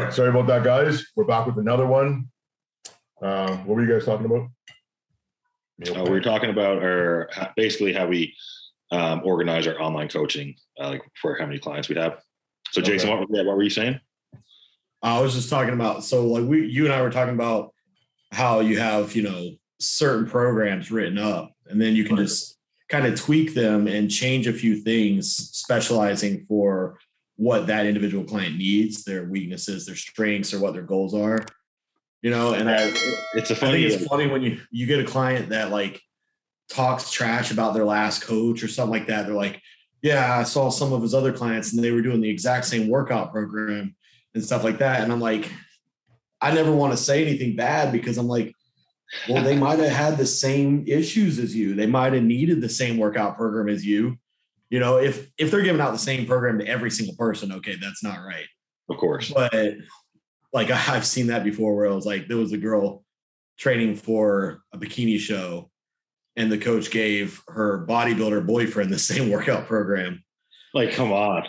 right, sorry about that, guys. We're back with another one. What were you guys talking about? We were talking about basically how we organize our online coaching, like for how many clients we have. So Jason, what were you saying? I was just talking about, so like you and I were talking about how you have, certain programs written up, and then you can just kind of tweak them and change a few things, specializing for what that individual client needs, their weaknesses, their strengths, or what their goals are, and I think it's funny when you get a client that like talks trash about their last coach or something like that. They're like, yeah, I saw some of his other clients and they were doing the exact same workout program and stuff like that. And I'm like, I never want to say anything bad, because I'm like, well, they might have had the same issues as you. They might have needed the same workout program as you. If they're giving out the same program to every single person, okay, that's not right. Of course. But like I've seen that before, where it was like, there was a girl training for a bikini show and the coach gave her bodybuilder boyfriend the same workout program. Like, come on.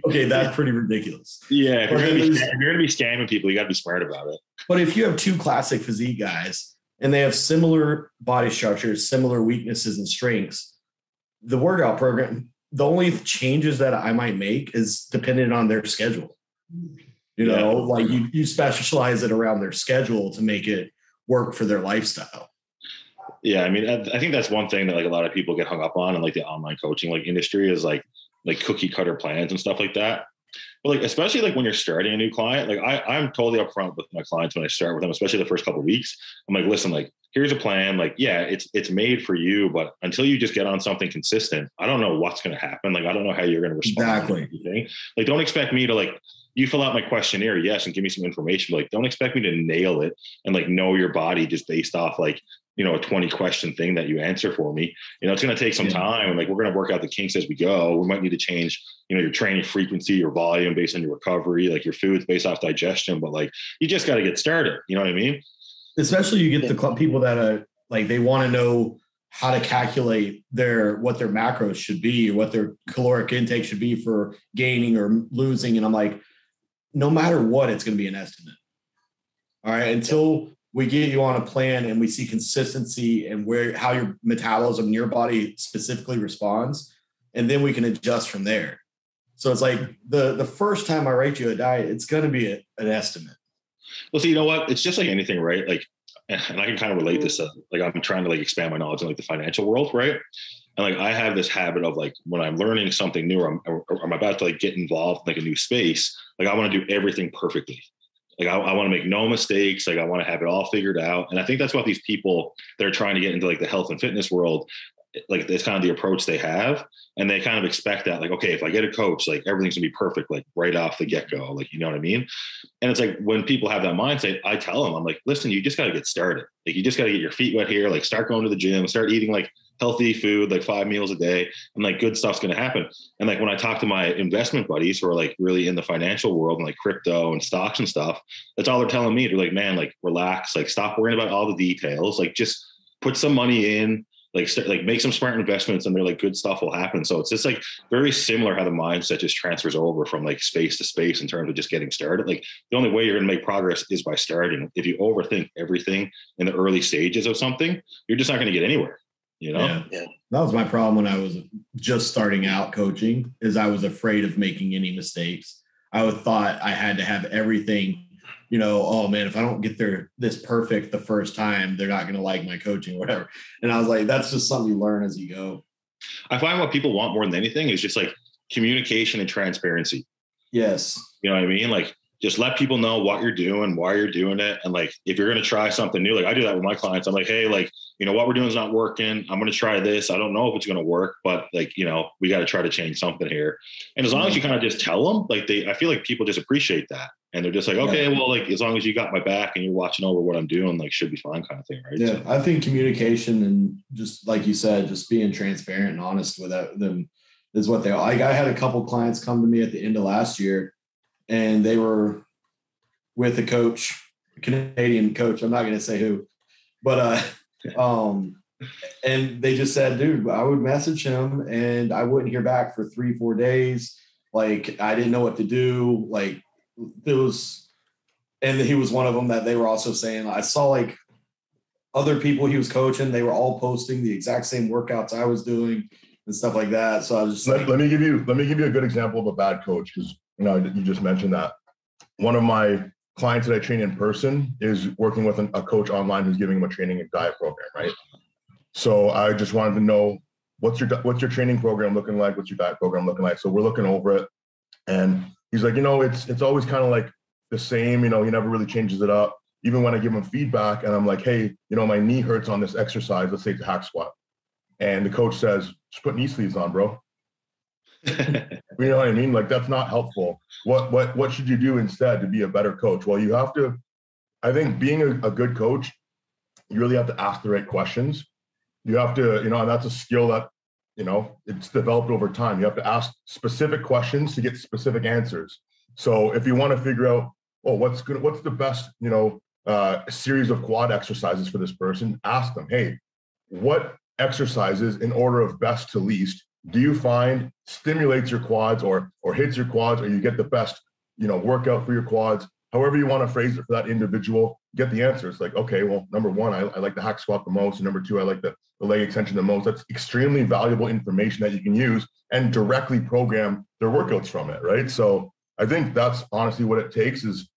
Okay, that's pretty ridiculous. Yeah, if you're going to be scamming people, you got to be smart about it. But if you have two classic physique guys and they have similar body structures, similar weaknesses and strengths, the workout program, the only changes that I might make is dependent on their schedule. Like you specialize it around their schedule to make it work for their lifestyle. Yeah, I mean, I think that's one thing that like a lot of people get hung up on in like the online coaching like industry is like cookie cutter plans and stuff like that. But like, especially like when you're starting a new client, like I'm totally upfront with my clients when I start with them, especially the first couple of weeks. I'm like, listen, like, here's a plan. Like, yeah, it's made for you, but until you just get on something consistent, I don't know what's going to happen. Like, I don't know how you're going to respond. Exactly. To anything. Like, don't expect me to like, you fill out my questionnaire, yes, and give me some information. But like, don't expect me to nail it and like know your body just based off like, a 20 question thing that you answer for me. It's going to take some time, and like, we're going to work out the kinks as we go. We might need to change, your training frequency, your volume based on your recovery, like your foods based off digestion, but like, you just got to get started. You know what I mean? Especially you get the people that are like, they want to know how to calculate what their macros should be, or what their caloric intake should be for gaining or losing. And I'm like, no matter what, it's going to be an estimate. All right. Until we get you on a plan and we see consistency and how your metabolism in your body specifically responds, and then we can adjust from there. So it's like the first time I write you a diet, it's going to be an estimate. Well, so you know what? It's just like anything, right? Like, and I can kind of relate this to, like, I'm trying to like expand my knowledge in like the financial world, right? And like, I have this habit of like, when I'm learning something new, or I'm about to like get involved in like a new space, like I want to do everything perfectly. Like I want to make no mistakes. Like I want to have it all figured out. And I think that's what these people that are trying to get into like the health and fitness world, like it's kind of the approach they have. And they kind of expect that, like, okay, if I get a coach, like everything's gonna be perfect, like right off the get-go, like, you know what I mean? And it's like, when people have that mindset, I tell them, I'm like, listen, you just got to get started. Like, you just got to get your feet wet here, like start going to the gym, start eating like healthy food, like 5 meals a day, and like good stuff's going to happen. And like, when I talk to my investment buddies who are like really in the financial world and like crypto and stocks and stuff, that's all they're telling me. They're like, man, like relax, like stop worrying about all the details, like just put some money in, like make some smart investments, and they're like, good stuff will happen. So it's just like very similar how the mindset just transfers over from like space to space in terms of just getting started. Like, the only way you're going to make progress is by starting. If you overthink everything in the early stages of something, you're just not going to get anywhere. Yeah. That was my problem when I was just starting out coaching, is I was afraid of making any mistakes. I thought I had to have everything, oh man, if I don't get this perfect the first time, they're not going to like my coaching or whatever. And I was like, that's just something you learn as you go. I find what people want more than anything is just like communication and transparency. Yes. You know what I mean? Like, just let people know what you're doing, why you're doing it. And like, if you're going to try something new, like I do that with my clients. I'm like, hey, like, what we're doing is not working. I'm going to try this. I don't know if it's going to work, but like, we got to try to change something here. And as long as you kind of just tell them, like I feel like people just appreciate that. And they're just like, okay, well, like, as long as you got my back and you're watching over what I'm doing, like, should be fine kind of thing. Right. Yeah. So, I think communication and just like you said, just being transparent and honest with them is what they are. Like, I had a couple clients come to me at the end of last year, and they were with a coach, a Canadian coach. I'm not going to say who, but, and they just said, dude, I would message him and I wouldn't hear back for 3-4 days. Like, I didn't know what to do. Like, it was And he was one of them that they were also saying, I saw like other people he was coaching, they were all posting the exact same workouts I was doing and stuff like that. So I was just let me give you a good example of a bad coach, because you just mentioned that. One of my clients that I train in person is working with a coach online who's giving him a training and diet program, right? So I just wanted to know, what's your training program looking like? What's your diet program looking like? So we're looking over it, and he's like, it's always kind of like the same, he never really changes it up. Even when I give him feedback and I'm like, hey, my knee hurts on this exercise, let's say it's a hack squat. And the coach says, just put knee sleeves on, bro. You know what I mean? Like, that's not helpful. What should you do instead to be a better coach? Well, you have to, I think being a good coach, you really have to ask the right questions. You have to, and that's a skill that, it's developed over time. You have to ask specific questions to get specific answers. So if you want to figure out, what's the best, series of quad exercises for this person, ask them, hey, what exercises in order of best to least do you find stimulates your quads or hits your quads, or you get the best, workout for your quads? However you want to phrase it for that individual, get the answers. Like, okay, well, number one, I like the hack squat the most. And number two, I like the leg extension the most. That's extremely valuable information that you can use and directly program their workouts from it, right? So I think that's honestly what it takes, is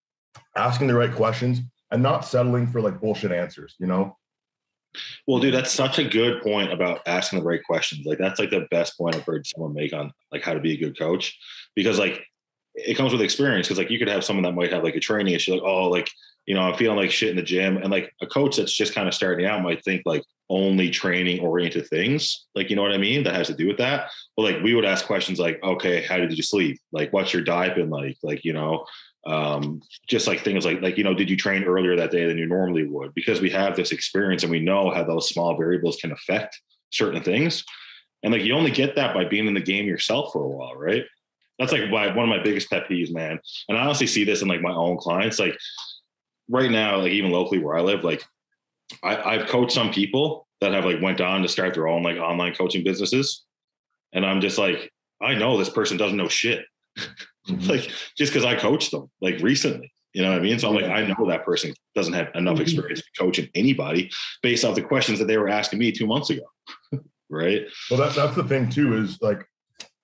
asking the right questions and not settling for like bullshit answers, Well, dude, that's such a good point about asking the right questions. Like, that's like the best point I've heard someone make on like how to be a good coach, because like it comes with experience. Because like you could have someone that might have like a training issue, like, I'm feeling like shit in the gym, and like a coach that's just kind of starting out might think like only training oriented things, like, you know what I mean, that has to do with that. But like we would ask questions like, okay, how did you sleep? Like, what's your diet been like? Like, just like things like, did you train earlier that day than you normally would? Because we have this experience and we know how those small variables can affect certain things. And like, you only get that by being in the game yourself for a while, right? That's like one of my biggest pet peeves, man. And I honestly see this in like my own clients. Like right now, like even locally where I live, like I've coached some people that have like went on to start their own like online coaching businesses. And I'm just like, I know this person doesn't know shit. Like just because I coached them like recently, you know what I mean? So I'm like, I know that person doesn't have enough experience coaching anybody based off the questions that they were asking me 2 months ago. Right. Well, that's the thing too, is like,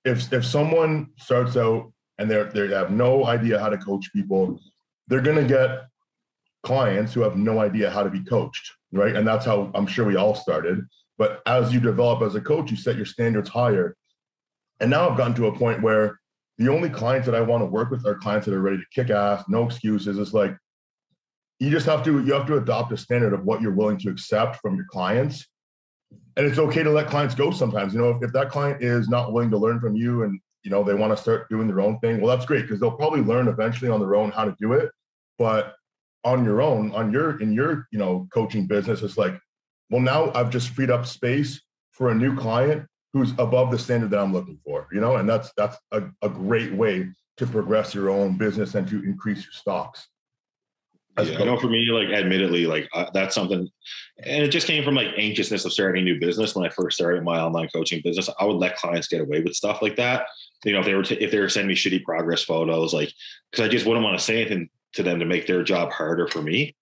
if someone starts out and they have no idea how to coach people, they're going to get clients who have no idea how to be coached. Right. And that's how I'm sure we all started. But as you develop as a coach, you set your standards higher. And now I've gotten to a point where the only clients that I want to work with are clients that are ready to kick ass, no excuses. It's like, you have to adopt a standard of what you're willing to accept from your clients. And it's okay to let clients go sometimes. If that client is not willing to learn from you and, they want to start doing their own thing, well, that's great, because they'll probably learn eventually on their own how to do it. But on your own, in your, coaching business, it's like, well, now I've just freed up space for a new client who's above the standard that I'm looking for, and that's a great way to progress your own business and to increase your stocks. Yeah, I know for me, like, admittedly, like that's something, and it just came from like anxiousness of starting a new business. When I first started my online coaching business, I would let clients get away with stuff like that. If they were sending me shitty progress photos, like, because I just wouldn't want to say anything to them to make their job harder for me.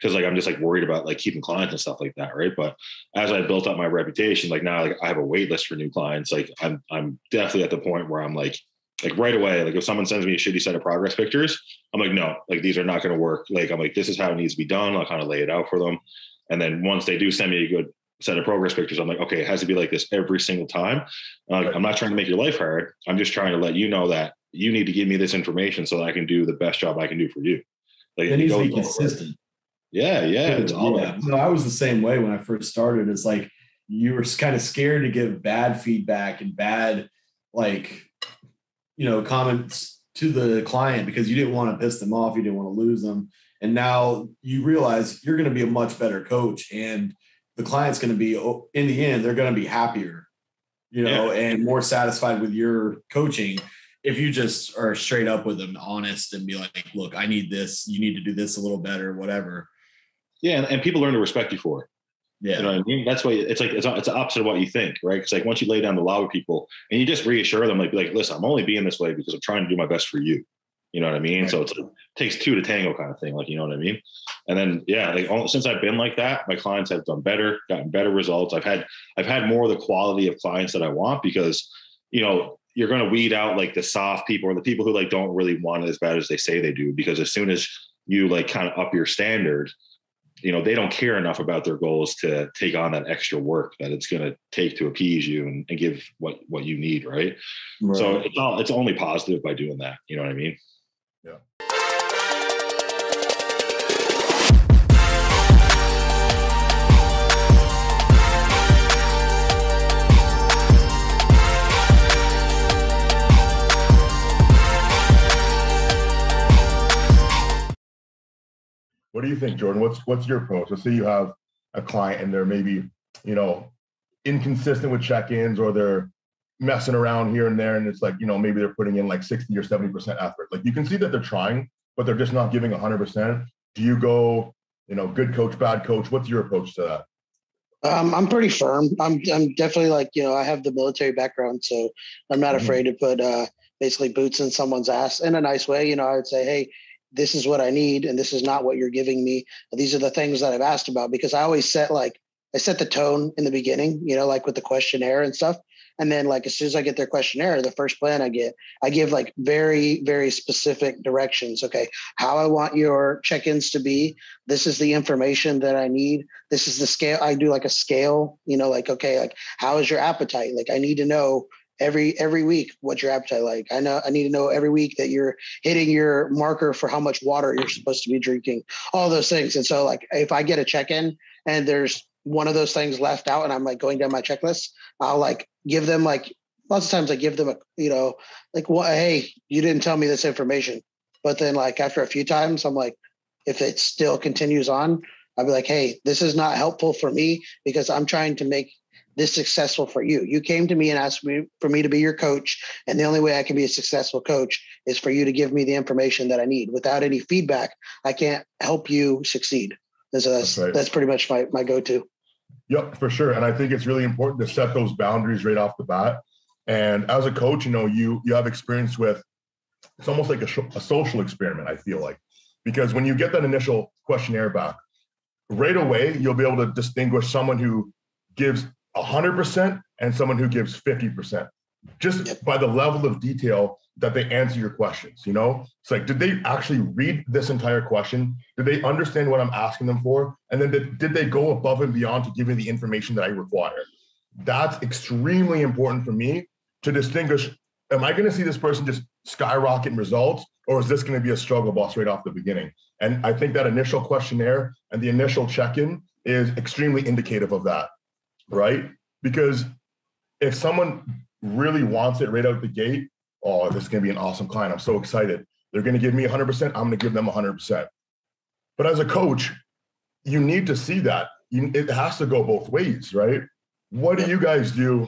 Because like I'm just like worried about like keeping clients and stuff like that, right? But as I built up my reputation, like now like I have a wait list for new clients. Like I'm definitely at the point where I'm like right away, like if someone sends me a shitty set of progress pictures, I'm like, no, like these are not going to work. Like I'm like, this is how it needs to be done. I'll kind of lay it out for them. And then once they do send me a good set of progress pictures, I'm like, okay, it has to be like this every single time. I'm not trying to make your life hard. I'm just trying to let you know that you need to give me this information so that I can do the best job I can do for you. Like it needs to be consistent. Yeah. It's all that. No, I was the same way when I first started. It's like you were kind of scared to give bad feedback and bad, like, comments to the client because you didn't want to piss them off. You didn't want to lose them. And now you realize you're going to be a much better coach, and the client's going to be, in the end, they're going to be happier, and more satisfied with your coaching. If you just are straight up with them, honest, and be like, look, I need this, you need to do this a little better, whatever. Yeah. And people learn to respect you for it. Yeah. You know what I mean? That's why it's like, it's the opposite of what you think, right? Because like once you lay down the law with people and you just reassure them, like, listen, I'm only being this way because I'm trying to do my best for you. You know what I mean? Right. So it takes two to tango kind of thing. Like, you know what I mean? And then, yeah, like since I've been like that, my clients have done better, gotten better results. I've had more of the quality of clients that I want, because, you know, you're going to weed out like the soft people or the people who like don't really want it as bad as they say they do. Because as soon as you like kind of up your standard, you know, they don't care enough about their goals to take on that extra work that it's going to take to appease you and give what you need. Right. So it's only positive by doing that. You know what I mean? Yeah. What do you think, Jordan? What's your approach? Let's say you have a client and they're maybe, you know, inconsistent with check-ins, or they're messing around here and there, and it's like, you know, maybe they're putting in like 60 or 70% effort. Like you can see that they're trying, but they're just not giving 100%. Do you go, you know, good coach, bad coach? What's your approach to that? I'm pretty firm. I'm definitely like, you know, I have the military background, so I'm not afraid to put basically boots in someone's ass in a nice way. You know, I would say, hey, this is what I need, and this is not what you're giving me. These are the things that I've asked about, because I always set the tone in the beginning, you know, like with the questionnaire and stuff. And then like, as soon as I get their questionnaire, the first plan I give like very, very specific directions. Okay. How I want your check-ins to be. This is the information that I need. This is the scale. I do like a scale, you know, like, okay, like how is your appetite? Like I need to know every week what's your appetite like. I need to know every week that you're hitting your marker for how much water you're supposed to be drinking, all those things. And so like, if I get a check-in and there's one of those things left out and I'm like going down my checklist, I'll like give them like, lots of times I give them a, you know, like, well, hey, you didn't tell me this information. But then like after a few times, I'm like, if it still continues on, I'll be like, hey, this is not helpful for me, because I'm trying to make this successful for you. You came to me and asked me for me to be your coach. And the only way I can be a successful coach is for you to give me the information that I need. Without any feedback, I can't help you succeed. And so that's pretty much my go-to. Yep, for sure. And I think it's really important to set those boundaries right off the bat. And as a coach, you know, you have experience with, it's almost like a social experiment, I feel like, because when you get that initial questionnaire back, right away, you'll be able to distinguish someone who gives 100% and someone who gives 50%, just by the level of detail that they answer your questions. You know, it's like, did they actually read this entire question? Did they understand what I'm asking them for? And then did they go above and beyond to give me the information that I require? That's extremely important for me to distinguish. Am I going to see this person just skyrocket results, or is this going to be a struggle bus right off the beginning? And I think that initial questionnaire and the initial check-in is extremely indicative of that, right? Because if someone really wants it right out the gate, oh, this is going to be an awesome client. I'm so excited. They're going to give me 100%. I'm going to give them 100%. But as a coach, you need to see that. It has to go both ways, right? What do you guys do,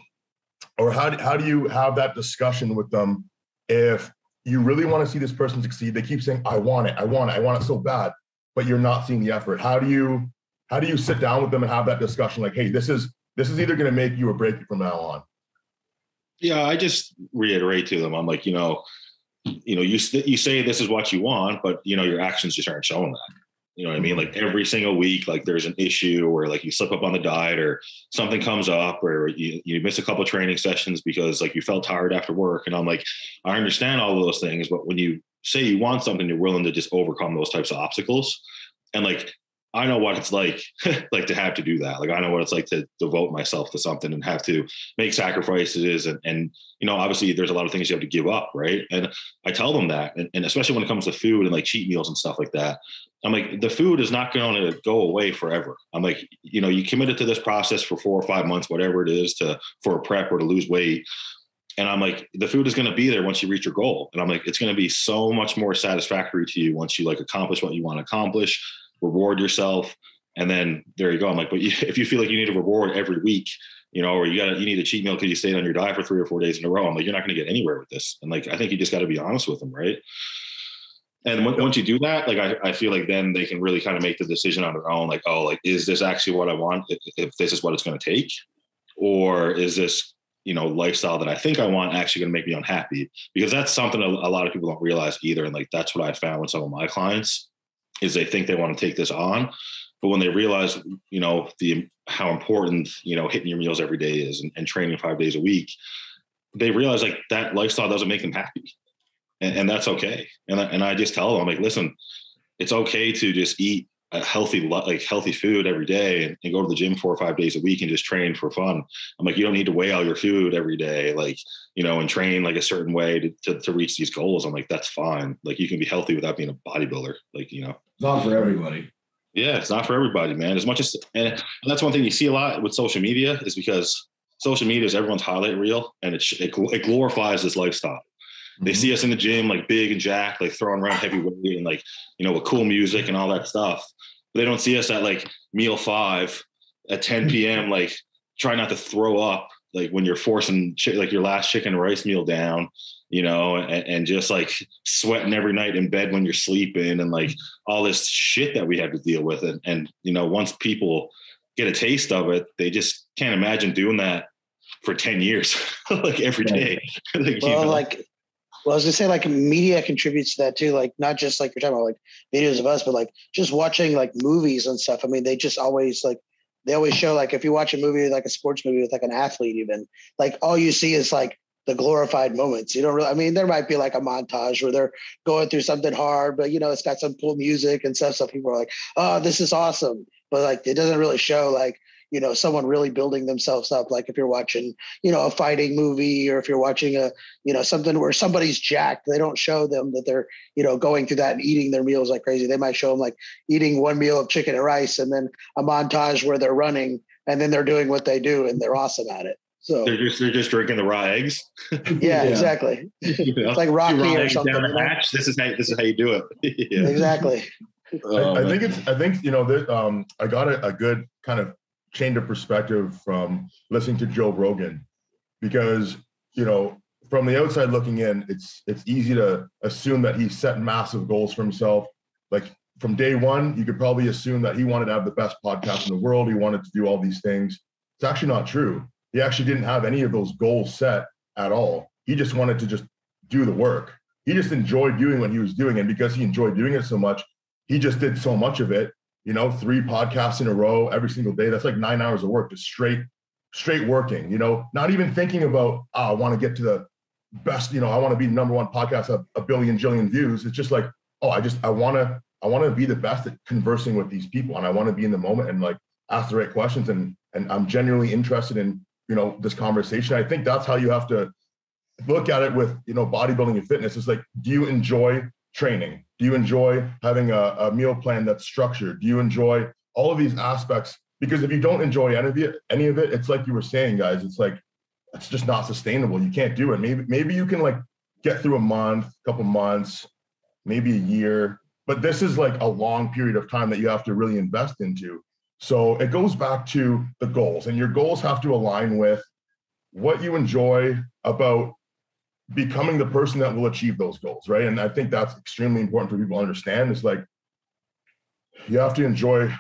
or how do you have that discussion with them if you really want to see this person succeed? They keep saying, I want it so bad, but you're not seeing the effort. How do you sit down with them and have that discussion? Like, hey, this is either going to make you or break you from now on. Yeah, I just reiterate to them. I'm like, you say this is what you want, but your actions just aren't showing that. You know what I mean? Like every single week, like there's an issue, or like you slip up on the diet, or something comes up, or you miss a couple of training sessions because like you felt tired after work. And I'm like, I understand all of those things, but when you say you want something, you're willing to just overcome those types of obstacles. And like, I know what it's like, like to have to do that. Like, I know what it's like to devote myself to something and have to make sacrifices. And obviously there's a lot of things you have to give up. Right. And I tell them that, and especially when it comes to food and like cheat meals and stuff like that, I'm like, the food is not going to go away forever. I'm like, you committed to this process for 4 or 5 months, whatever it is, for a prep or to lose weight. And I'm like, the food is going to be there once you reach your goal. And I'm like, it's going to be so much more satisfactory to you once you like accomplish what you want to accomplish, reward yourself. And then there you go. I'm like, but if you feel like you need a reward every week, or you need a cheat meal because you stayed on your diet for 3 or 4 days in a row, I'm like, you're not going to get anywhere with this. And like, I think you just got to be honest with them. Right. And once you do that, like, I feel like then they can really kind of make the decision on their own. Like, oh, like, is this actually what I want? If this is what it's going to take, or is this lifestyle that I think I want actually going to make me unhappy? Because that's something a lot of people don't realize either. And like, that's what I found with some of my clients is they think they want to take this on, but when they realize, how important, hitting your meals every day is and training 5 days a week, they realize like that lifestyle doesn't make them happy. And that's okay. And I just tell them, like, listen, it's okay to just eat a healthy food every day and go to the gym 4 or 5 days a week and just train for fun. I'm like, you don't need to weigh all your food every day, like, and train like a certain way to reach these goals. I'm like, that's fine. Like, you can be healthy without being a bodybuilder. Like, it's not for everybody. Yeah, it's not for everybody, man. As much as, and that's one thing you see a lot with social media is because social media is everyone's highlight reel, and it glorifies this lifestyle. They see us in the gym, like big and jacked, like throwing around heavy weight and like, with cool music and all that stuff. But they don't see us at like meal 5 at 10 p.m., like try not to throw up, like when you're forcing like your last chicken and rice meal down, and just like sweating every night in bed when you're sleeping and like all this shit that we have to deal with. And once people get a taste of it, they just can't imagine doing that for 10 years, like every day. Well, I was gonna say, like, media contributes to that too. Like, not just like you're talking about like videos of us, but like just watching like movies and stuff. I mean, they always show, like, if you watch a movie, like a sports movie with like an athlete, even, like, all you see is like the glorified moments. You don't really, I mean, there might be like a montage where they're going through something hard, but it's got some cool music and stuff. So people are like, oh, this is awesome. But like, it doesn't really show like, someone really building themselves up. Like if you're watching, a fighting movie, or if you're watching something where somebody's jacked, they don't show them that they're, going through that and eating their meals like crazy. They might show them like eating one meal of chicken and rice and then a montage where they're running and then they're doing what they do and they're awesome at it. So they're just drinking the raw eggs. Yeah, exactly. It's like Rocky or something. Down the hatch. This is how you do it. Yeah. Exactly. I think I got a good kind of change of perspective from listening to Joe Rogan, because from the outside looking in, it's easy to assume that he set massive goals for himself. Like from day one, you could probably assume that he wanted to have the best podcast in the world. He wanted to do all these things. It's actually not true. He actually didn't have any of those goals set at all. He just wanted to just do the work. He just enjoyed doing what he was doing. And because he enjoyed doing it so much, he just did so much of it. 3 podcasts in a row every single day. That's like 9 hours of work, just straight working, not even thinking about, I want to get to the best, I want to be the number 1 podcast at a billion jillion views. It's just like, I want to be the best at conversing with these people. And I want to be in the moment and like ask the right questions. And I'm genuinely interested in, this conversation. I think that's how you have to look at it with, bodybuilding and fitness. It's like, do you enjoy training? Do you enjoy having a meal plan that's structured? Do you enjoy all of these aspects? Because if you don't enjoy any of it, it's like you were saying, guys, it's like, it's just not sustainable. You can't do it. Maybe you can like get through a month, couple months, maybe a year, but this is like a long period of time that you have to really invest into. So it goes back to the goals, and your goals have to align with what you enjoy about becoming the person that will achieve those goals, right? And I think that's extremely important for people to understand. It's like, you have to enjoy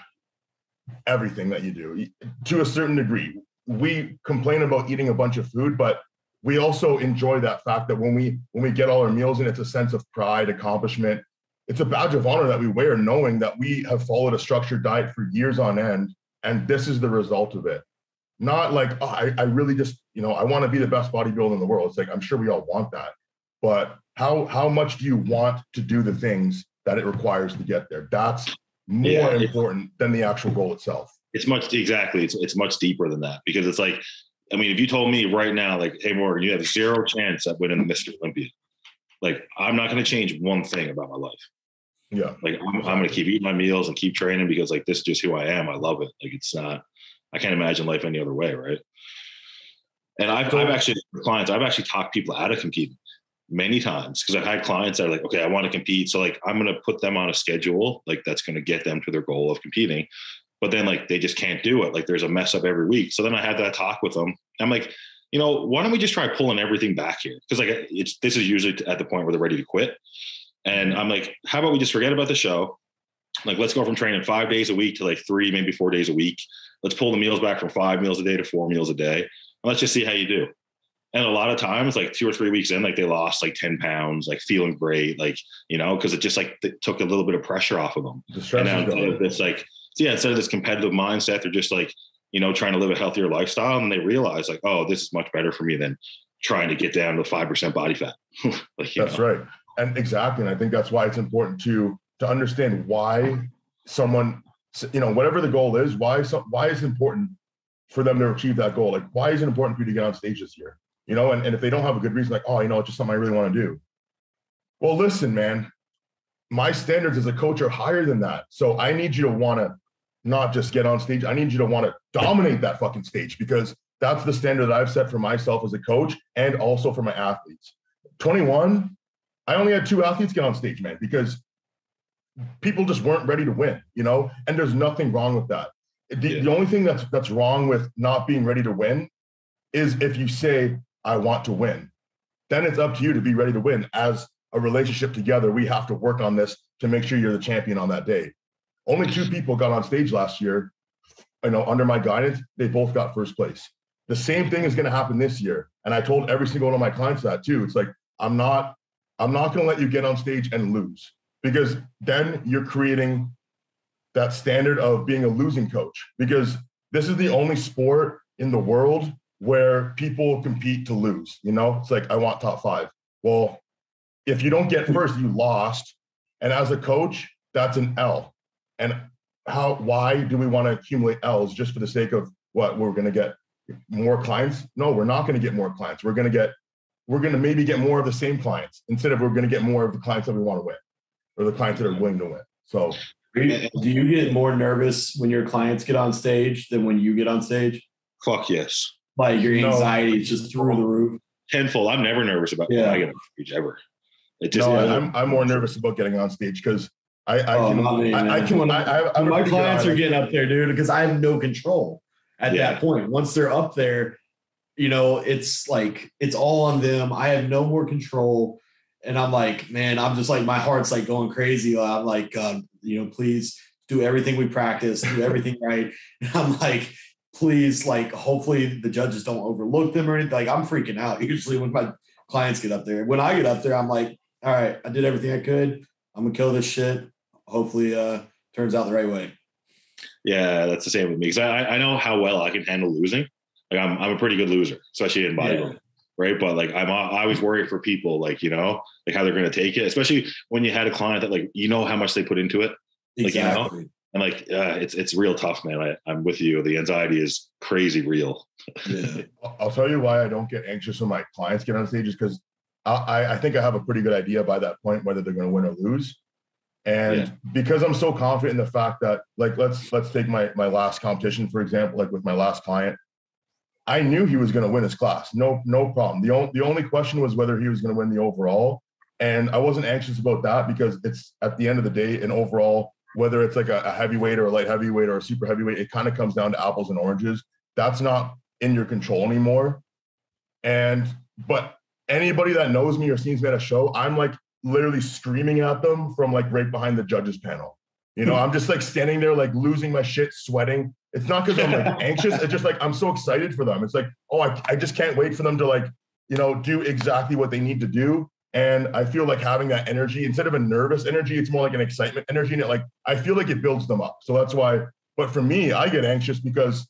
everything that you do to a certain degree. We complain about eating a bunch of food, but we also enjoy that fact that when we get all our meals in, it's a sense of pride, accomplishment. It's a badge of honor that we wear, knowing that we have followed a structured diet for years on end, and this is the result of it. Not like, I really just, I want to be the best bodybuilder in the world. It's like, I'm sure we all want that, but how much do you want to do the things that it requires to get there? That's more important than the actual goal itself. It's much deeper than that, because it's like, I mean, if you told me right now, like, hey, Morgan, you have 0 chance at winning Mr. Olympia, like, I'm not going to change one thing about my life. Yeah. Like, I'm going to keep eating my meals and keep training, because like, this is just who I am. I love it. Like, it's not, I can't imagine life any other way. Right. And I've actually talked people out of competing many times, because I've had clients that are like, okay, I want to compete. So like, I'm going to put them on a schedule, like that's going to get them to their goal of competing. But then like, they just can't do it. Like, there's a mess up every week. So then I had that talk with them. I'm like, why don't we just try pulling everything back here? Because like, this is usually at the point where they're ready to quit. And I'm like, how about we just forget about the show? Like, let's go from training 5 days a week to like 3, maybe 4 days a week. Let's pull the meals back from 5 meals a day to 4 meals a day. And let's just see how you do. And a lot of times, like 2 or 3 weeks in, like they lost like 10 pounds, like feeling great, like, you know, because it just like it took a little bit of pressure off of them. And now it's like, instead of this competitive mindset, they're just like, you know, trying to live a healthier lifestyle. And they realize like, oh, this is much better for me than trying to get down to 5% body fat. Like, that's right. And exactly. And I think that's why it's important to understand why someone, you know, whatever the goal is, why is it important for them to achieve that goal? Like, why is it important for you to get on stage this year? You know, and if they don't have a good reason, like, oh, you know, it's just something I really want to do. Well, listen, man, my standards as a coach are higher than that. So I need you to want to not just get on stage. I need you to want to dominate that fucking stage, because that's the standard that I've set for myself as a coach and also for my athletes. 21, I only had 2 athletes get on stage, man, because people just weren't ready to win, you know, and there's nothing wrong with that. The only thing that's wrong with not being ready to win is if you say, I want to win. Then it's up to you to be ready to win. As a relationship together, we have to work on this to make sure you're the champion on that day. Only 2 people got on stage last year, you know, under my guidance. They both got first place. The same thing is going to happen this year. And I told every single one of my clients that too. It's like, I'm not going to let you get on stage and lose, because then you're creating that standard of being a losing coach, because this is the only sport in the world where people compete to lose. You know, it's like, I want top 5. Well, if you don't get first, you lost. And as a coach, that's an L. And why do we want to accumulate L's just for the sake of what? We're going to get more clients? No, we're not going to get more clients. We're going to maybe get more of the same clients, instead of we're going to get more of the clients that we want to win, or the clients that are willing to win. So do you get more nervous when your clients get on stage than when you get on stage? Fuck yes. Like your anxiety is just through the roof? Tenfold. I'm never nervous about when I get on stage ever. It just, I'm more nervous about getting on stage, because my clients are getting up there, dude, because I have no control at that point. Once they're up there, you know, it's like, it's all on them. I have no more control. And I'm like, man, I'm just like, my heart's like going crazy. I'm like, God, you know, please do everything we practice, do everything right. And I'm like, please, like, hopefully the judges don't overlook them or anything. Like, I'm freaking out usually when my clients get up there. When I get up there, I'm like, all right, I did everything I could. I'm gonna kill this shit. Hopefully turns out the right way. Yeah, that's the same with me, because I know how well I can handle losing. Like I'm a pretty good loser, especially in bodybuilding, right? But like I always worry for people, like, you know, like how they're going to take it, especially when you had a client that, like, you know how much they put into it, like, exactly. You know, and like it's real tough, man. I'm with you. The anxiety is crazy real. Yeah. I'll tell you why I don't get anxious when my clients get on stage, is because I think I have a pretty good idea by that point whether they're going to win or lose. And because I'm so confident in the fact that, like, let's take my last competition, for example, like with my last client, I knew he was going to win his class. No problem. The only question was whether he was going to win the overall. And I wasn't anxious about that, because it's, at the end of the day, an overall, whether it's like a heavyweight or a light heavyweight or a super heavyweight, it kind of comes down to apples and oranges. That's not in your control anymore. But anybody that knows me or sees me at a show, I'm like literally screaming at them from like right behind the judges panel. You know, I'm just like standing there, like losing my shit, sweating. It's not because I'm like anxious. It's just like, I'm so excited for them. It's like, oh, I just can't wait for them to, like, you know, do exactly what they need to do. And I feel like having that energy, instead of a nervous energy, it's more like an excitement energy. And I feel like it builds them up. So that's why, but for me, I get anxious because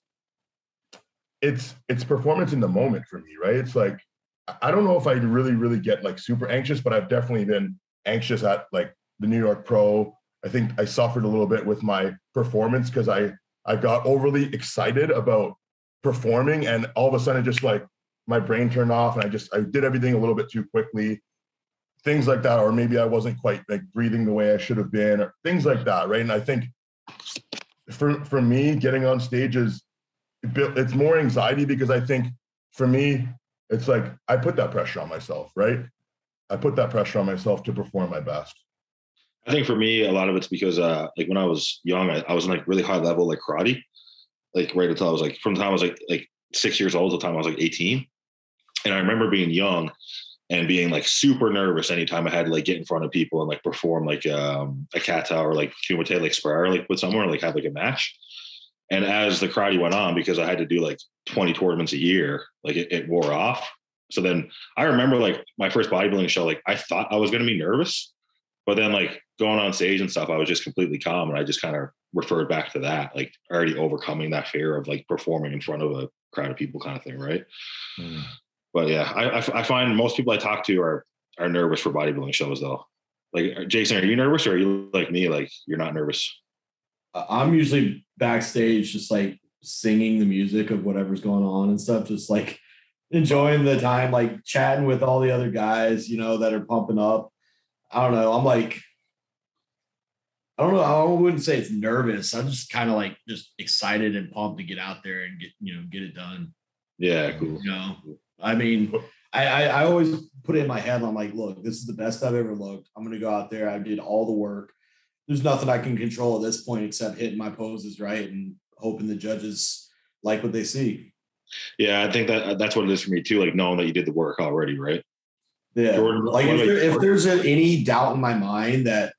it's performance in the moment for me, right? It's like, I don't know if I really get like super anxious, but I've definitely been anxious at like the New York Pro. I think I suffered a little bit with my performance because I got overly excited about performing, and all of a sudden just like my brain turned off and I did everything a little bit too quickly, things like that. Or maybe I wasn't quite like breathing the way I should have been, or things like that. Right. And I think for me, getting on stage it's more anxiety, because I think for me, it's like, I put that pressure on myself, right? I put that pressure on myself to perform my best. I think for me, a lot of it's because like when I was young, I was in like really high level, like karate, like right until I was like, from the time I was like 6 years old to the time I was like 18. And I remember being young and being like super nervous anytime I had to like get in front of people and like perform like a kata or like kumite, like spar, like with someone, or like have like a match. And as the karate went on, because I had to do like 20 tournaments a year, like it wore off. So then I remember like my first bodybuilding show, like I thought I was going to be nervous, but then like going on stage and stuff, I was just completely calm. And I just kind of referred back to that, like already overcoming that fear of like performing in front of a crowd of people kind of thing. Right. But yeah, I find most people I talk to are nervous for bodybuilding shows though. Like, Jason, are you nervous, or are you like me? Like, you're not nervous? I'm usually backstage, just like singing the music of whatever's going on and stuff, just like enjoying the time, like chatting with all the other guys, you know, that are pumping up. I don't know. I'm like, I don't know. I wouldn't say it's nervous. I'm just kind of like just excited and pumped to get out there and get it done. Yeah, cool. You know, I mean, I always put it in my head. I'm like, look, this is the best I've ever looked. I'm going to go out there. I did all the work. There's nothing I can control at this point except hitting my poses right and hoping the judges like what they see. Yeah, I think that's what it is for me too. Like knowing that you did the work already, right? Yeah. Jordan, like if there's any doubt in my mind that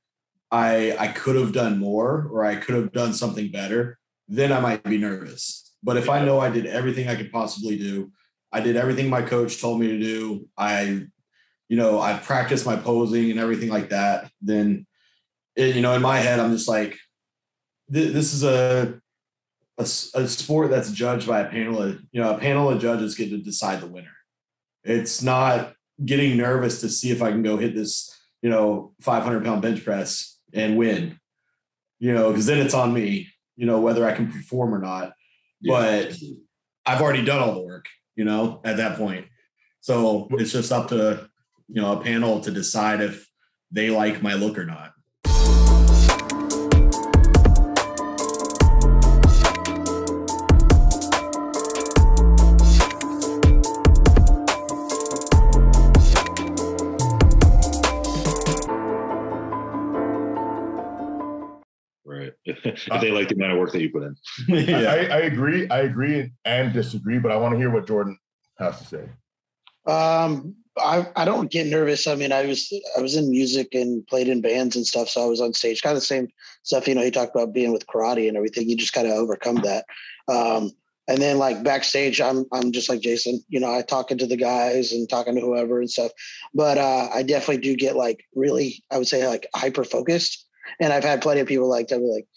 I could have done more or I could have done something better, then I might be nervous. But if I know I did everything I could possibly do, I did everything my coach told me to do, I've practiced my posing and everything like that, then, in my head, I'm just like, this is a sport that's judged by a panel of judges get to decide the winner. It's not getting nervous to see if I can go hit this, 500-pound bench press and win, because then it's on me, whether I can perform or not. Yeah. But I've already done all the work, at that point. So it's just up to, a panel to decide if they like my look or not. Right. If they like the amount of work that you put in. Yeah. I agree and disagree, but I want to hear what Jordan has to say. I don't get nervous. I mean, I was in music and played in bands and stuff, so I was on stage, kind of the same stuff. You talked about being with karate and everything. You just kind of overcome that. And then like backstage, I'm just like Jason. I talking to the guys and talking to whoever and stuff. But I definitely do get like really, I would say like hyper focused. And I've had plenty of people like tell me like,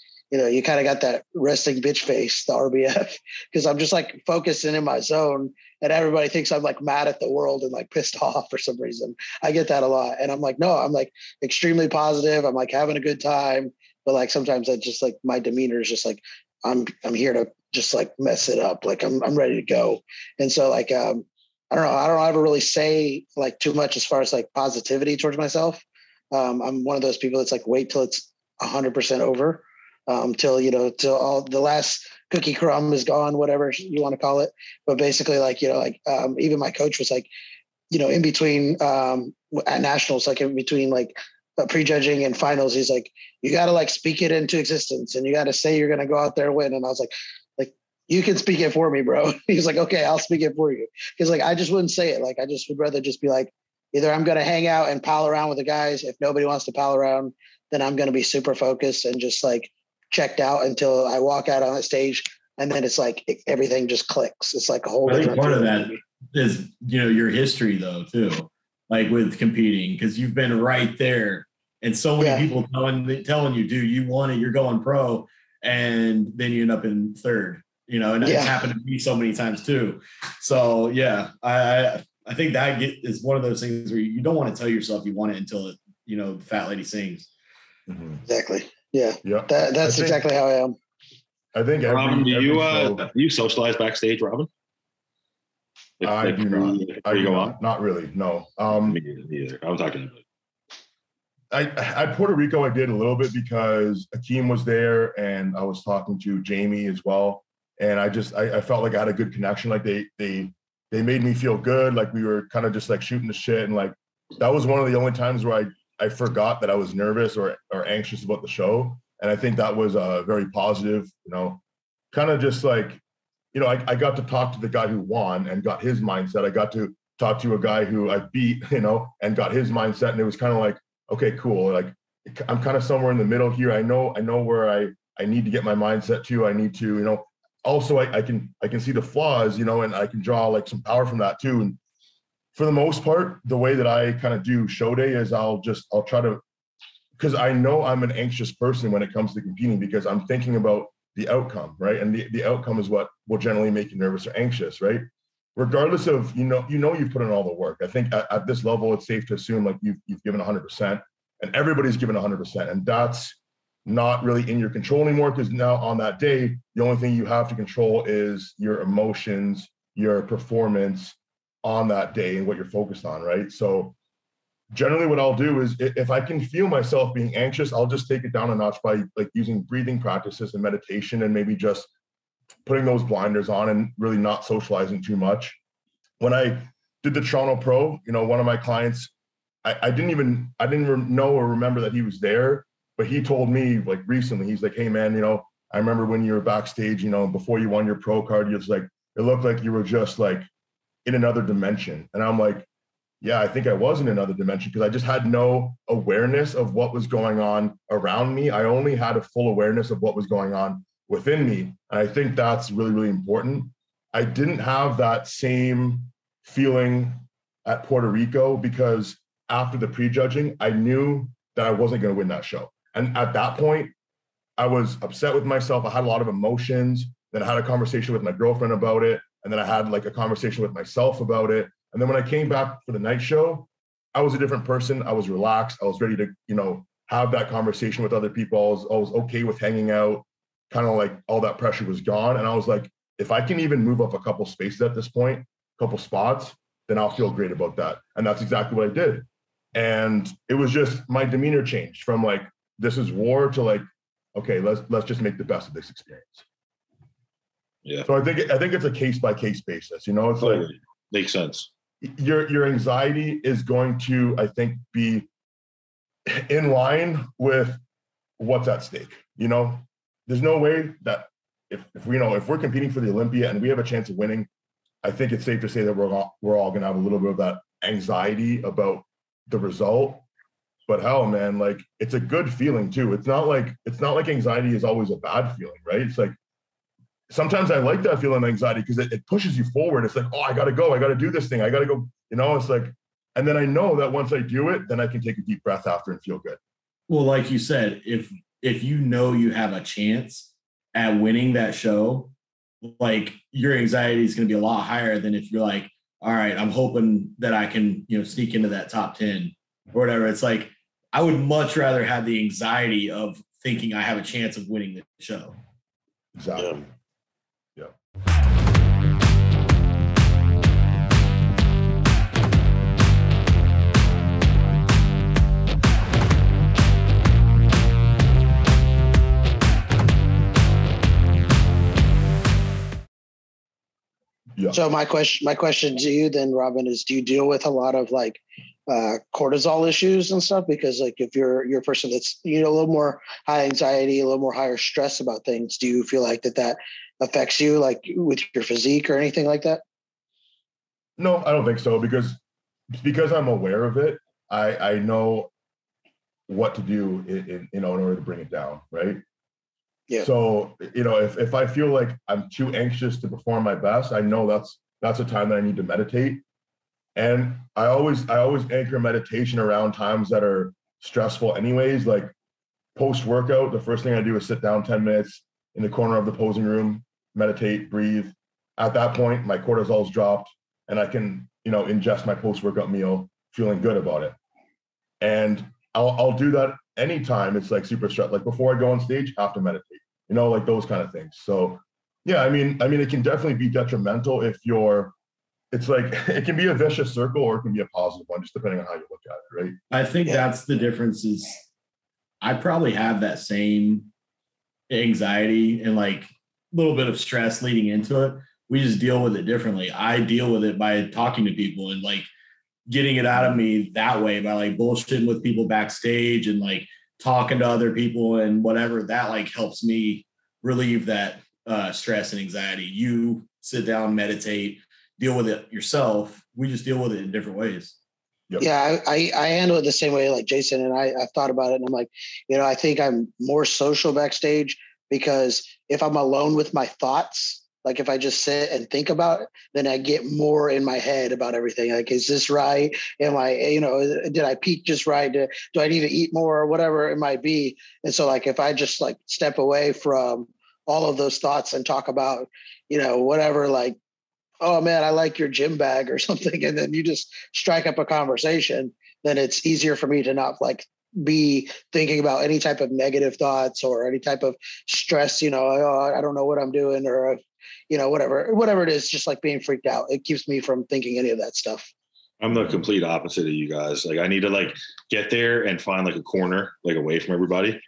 you kind of got that resting bitch face, the RBF, because I'm just like focusing in my zone and everybody thinks I'm like mad at the world and like pissed off for some reason. I get that a lot. And I'm like, no, I'm like extremely positive. I'm like having a good time. But like sometimes I just like my demeanor is just like, I'm here to just like mess it up. Like I'm ready to go. And so like, I don't know. I don't ever really say like too much as far as like positivity towards myself. I'm one of those people that's like, wait till it's 100% over. Till all the last cookie crumb is gone, whatever you want to call it. But basically even my coach was like, in between at nationals, like in between like prejudging and finals, he's like, you got to like speak it into existence and you got to say you're going to go out there and win. And I was like, you can speak it for me, bro. He's like, okay, I'll speak it for you. Cause like, I just wouldn't say it. Like, I just would rather just be like, either I'm going to hang out and pal around with the guys. If nobody wants to pal around, then I'm going to be super focused and just like checked out until I walk out on the stage. And then it's like, everything just clicks. It's like a whole I think part of that is, your history though, too, like with competing, because you've been right there and so many people telling you, dude, you won it, you're going pro. And then you end up in third, and it's happened to me so many times too. So yeah, I think that is one of those things where you don't want to tell yourself you want it until the fat lady sings. Mm-hmm. Exactly. Yeah. That's exactly how I am. I think Robin, do you socialize backstage, Robin? I do not. Not really. No. Me either. I'm talking about. At Puerto Rico, I did a little bit because Akeem was there and I was talking to Jamie as well. And I felt like I had a good connection. Like they made me feel good. Like we were kind of just like shooting the shit. And like, that was one of the only times where I forgot that I was nervous or anxious about the show. And I think that was very positive, kind of just like, I got to talk to the guy who won and got his mindset. I got to talk to a guy who I beat, and got his mindset. And it was kind of like, okay, cool. Like I'm kind of somewhere in the middle here. I know where I need to get my mindset to. I need to, also I can see the flaws, and I can draw like some power from that too. For the most part, the way that I kind of do show day is I'll try to, because I know I'm an anxious person when it comes to competing, because I'm thinking about the outcome, right? And the outcome is what will generally make you nervous or anxious, right? Regardless of, you've put in all the work. I think at this level, it's safe to assume like you've given 100%, and everybody's given 100%. And that's not really in your control anymore, because now on that day, the only thing you have to control is your emotions, your performance on that day and what you're focused on, right? So generally what I'll do is if I can feel myself being anxious, I'll just take it down a notch by like using breathing practices and meditation, and maybe just putting those blinders on and really not socializing too much. When I did the Toronto Pro, one of my clients, I didn't know or remember that he was there, but he told me like recently, he's like, hey man, I remember when you were backstage, before you won your pro card, it's like, it looked like you were just like in another dimension. And I'm like, yeah, I think I was in another dimension, because I just had no awareness of what was going on around me. I only had a full awareness of what was going on within me. And I think that's really, really important. I didn't have that same feeling at Puerto Rico, because after the prejudging, I knew that I wasn't going to win that show. And at that point, I was upset with myself. I had a lot of emotions. Then I had a conversation with my girlfriend about it. And then I had like a conversation with myself about it. And then when I came back for the night show, I was a different person. I was relaxed. I was ready to, have that conversation with other people. I was okay with hanging out, kind of like all that pressure was gone. And I was like, if I can even move up a couple spaces at this point, a couple spots, then I'll feel great about that. And that's exactly what I did. And it was just my demeanor changed from like, this is war, to like, okay, let's just make the best of this experience. Yeah. So I think it's a case by case basis. It's like, makes sense. Your anxiety is going to, I think, be in line with what's at stake. There's no way that if we're competing for the Olympia and we have a chance of winning, I think it's safe to say that we're all going to have a little bit of that anxiety about the result. But hell, man, like it's a good feeling too. It's not like anxiety is always a bad feeling, right? It's like sometimes I like that feeling of anxiety because it pushes you forward. It's like, oh, I got to go. I got to do this thing. I got to go. It's like, and then I know that once I do it, then I can take a deep breath after and feel good. Well, like you said, if you have a chance at winning that show, like your anxiety is going to be a lot higher than if you're like, all right, I'm hoping that I can, sneak into that top 10 or whatever. It's like, I would much rather have the anxiety of thinking I have a chance of winning the show. Exactly. Yeah. Yeah. So my question to you then, Robin, is do you deal with a lot of like cortisol issues and stuff? Because like if you're a person that's a little more high anxiety, a little more higher stress about things, do you feel like that affects you like with your physique or anything like that? No, I don't think so, because I'm aware of it. I know what to do in order to bring it down, right? Yeah. So, if I feel like I'm too anxious to perform my best, I know that's a time that I need to meditate. And I always anchor meditation around times that are stressful anyways. Like post-workout, the first thing I do is sit down 10 minutes in the corner of the posing room, meditate, breathe. At that point, my cortisol's dropped and I can, ingest my post-workout meal feeling good about it. And I'll do that anytime it's like super stressed. Like before I go on stage, I have to meditate, like those kind of things. So yeah, I mean, it can definitely be detrimental if it's like, it can be a vicious circle or it can be a positive one, just depending on how you look at it, right? I think that's the difference. Is I probably have that same anxiety and like a little bit of stress leading into it. We just deal with it differently. I deal with it by talking to people and like getting it out of me that way, by like bullshitting with people backstage and like talking to other people and whatever. That like helps me relieve that stress and anxiety. You sit down, meditate, deal with it yourself. We just deal with it in different ways. Yep. Yeah, I handle it the same way like Jason, and I've thought about it and I'm like, I think I'm more social backstage, because if I'm alone with my thoughts, Like if I just sit and think about it, then I get more in my head about everything. Like, is this right? Am I, did I peak just right? Do I need to eat more or whatever it might be? And so like, if I just like step away from all of those thoughts and talk about, whatever, like, oh man, I like your gym bag or something. And then you just strike up a conversation, then it's easier for me to not like be thinking about any type of negative thoughts or any type of stress, oh, I don't know what I'm doing, or, whatever it is, just like being freaked out. It keeps me from thinking any of that stuff. I'm the complete opposite of you guys. Like I need to like get there and find like a corner, like away from everybody,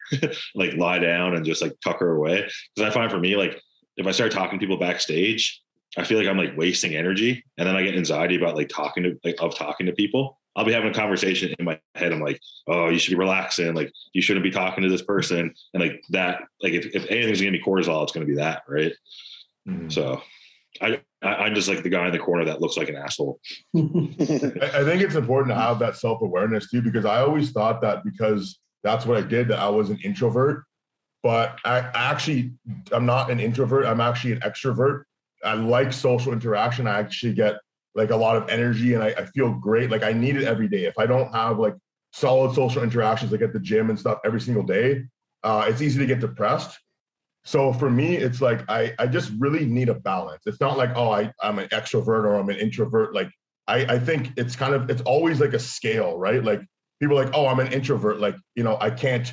like lie down and just like tucker away. Cause I find for me, like if I start talking to people backstage, I feel like I'm like wasting energy. And then I get anxiety about like talking to people. I'll be having a conversation in my head. I'm like, oh, you should be relaxing. Like you shouldn't be talking to this person. And like that, like if anything's gonna be cortisol, it's gonna be that, right? Mm-hmm. So I'm just like the guy in the corner that looks like an asshole. I think it's important to have that self-awareness too, because I always thought that because that's what I did, that I was an introvert, but I'm not an introvert. I'm actually an extrovert. I like social interaction. I actually get like a lot of energy and I feel great. Like I need it every day. If I don't have like solid social interactions, like at the gym and stuff every single day, it's easy to get depressed. So for me, it's like, I just really need a balance. It's not like, oh, I'm an extrovert or I'm an introvert. Like, I think it's always like a scale, right? Like people are like, oh, I'm an introvert. Like, I can't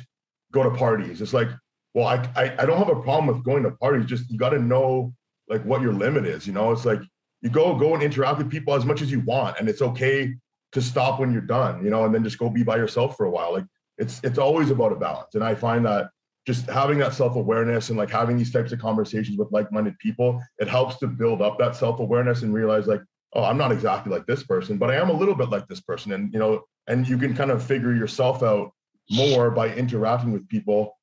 go to parties. It's like, well, I don't have a problem with going to parties. Just, you got to know like what your limit is. It's like, you go and interact with people as much as you want. And it's okay to stop when you're done, and then just go be by yourself for a while. Like it's always about a balance. And I find that just having that self-awareness and like having these types of conversations with like-minded people, it helps to build up that self-awareness and realize like, oh, I'm not exactly like this person, but I am a little bit like this person. And, and you can kind of figure yourself out more by interacting with people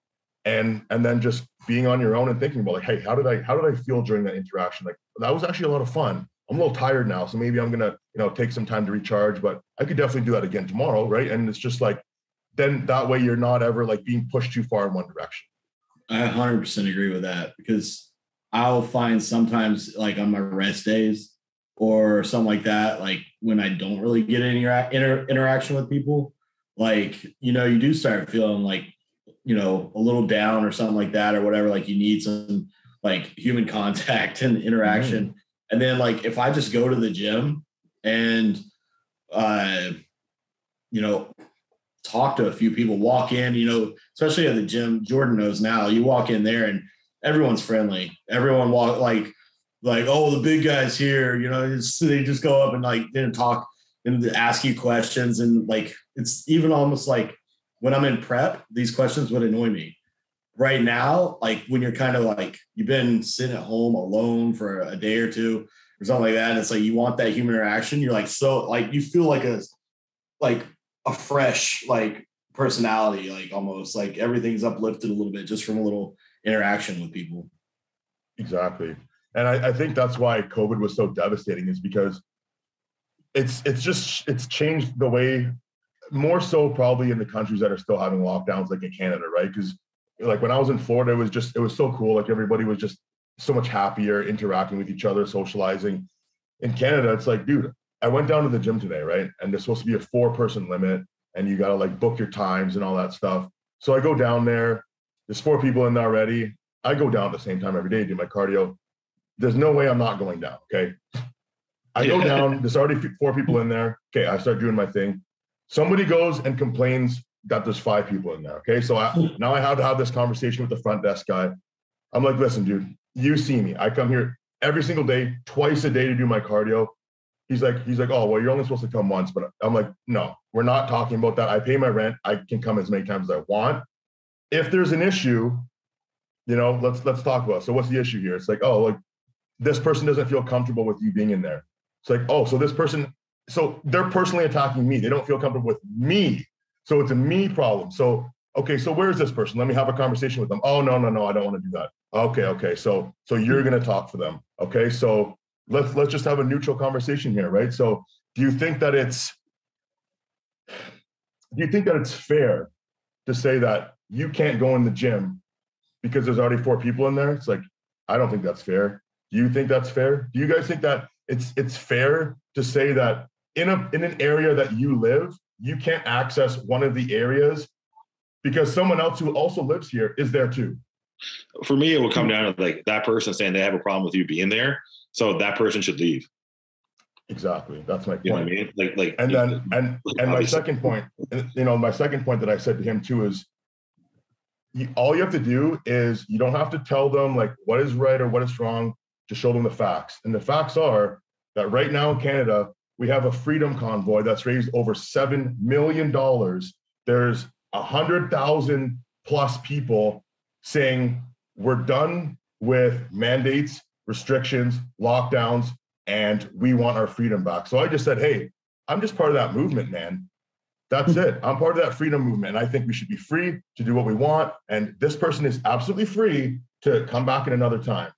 and then just being on your own and thinking about like, hey, how did I feel during that interaction? Like that was actually a lot of fun. I'm a little tired now, so maybe I'm gonna, take some time to recharge, but I could definitely do that again tomorrow, right? And it's just like, then that way you're not ever like being pushed too far in one direction. I 100% agree with that, because I'll find sometimes like on my rest days or something like that, like when I don't really get any interaction with people, like, you do start feeling like, a little down or something like that or whatever, like you need some like human contact and interaction. Mm-hmm. And then like, if I just go to the gym and, talk to a few people, walk in, especially at the gym, Jordan knows now, you walk in there and everyone's friendly. Everyone like, oh, the big guy's here, they just go up and like, then talk and ask you questions. And like, it's even almost like when I'm in prep, these questions would annoy me. Right now, like when you're kind of like, you've been sitting at home alone for a day or two or something like that, and it's like, you want that human interaction. You're like, so like, you feel like a fresh like personality, like almost like everything's uplifted a little bit just from a little interaction with people. Exactly. And I think that's why COVID was so devastating, is because it's changed the way, more so probably in the countries that are still having lockdowns, like in Canada, right? Because like when I was in Florida, it was so cool. Like everybody was just so much happier, interacting with each other, socializing. In Canada, it's like, dude, I went down to the gym today, right? And there's supposed to be a 4-person limit and you got to like book your times and all that stuff. So I go down there, there's 4 people in there already. I go down at the same time every day, do my cardio. There's no way I'm not going down. Okay. I go down, there's already 4 people in there. Okay. I start doing my thing. Somebody goes and complains that there's 5 people in there. Okay. So now I have to have this conversation with the front desk guy. I'm like, listen, dude, you see me. I come here every single day, twice a day to do my cardio. He's like, oh, well, you're only supposed to come once. But I'm like, no, we're not talking about that. I pay my rent. I can come as many times as I want. If there's an issue, let's talk about it. So what's the issue here? It's like, oh, like this person doesn't feel comfortable with you being in there. It's like, oh, so they're personally attacking me. They don't feel comfortable with me. So it's a me problem. So, okay, so where's this person? Let me have a conversation with them. Oh, no, I don't want to do that. Okay. So you're going to talk for them. Okay. So let's just have a neutral conversation here. Right. So do you think that it's fair to say that you can't go in the gym because there's already 4 people in there? It's like, I don't think that's fair. Do you think that's fair? Do you guys think that it's fair to say that in an area that you live, you can't access one of the areas because someone else who also lives here is there too? For me, it would come down to like that person saying they have a problem with you being there, so that person should leave. Exactly. That's my point. You know what I mean? Like, and then my second point, my second point that I said to him too is, all you have to do is you don't have to tell them like what is right or what is wrong. To show them the facts, and the facts are that right now in Canada we have a freedom convoy that's raised over $7 million. There's 100,000 plus people saying we're done with mandates, restrictions, lockdowns, and we want our freedom back. So I just said, hey, I'm just part of that movement, man. That's it. I'm part of that freedom movement. And I think we should be free to do what we want. And this person is absolutely free to come back in another time.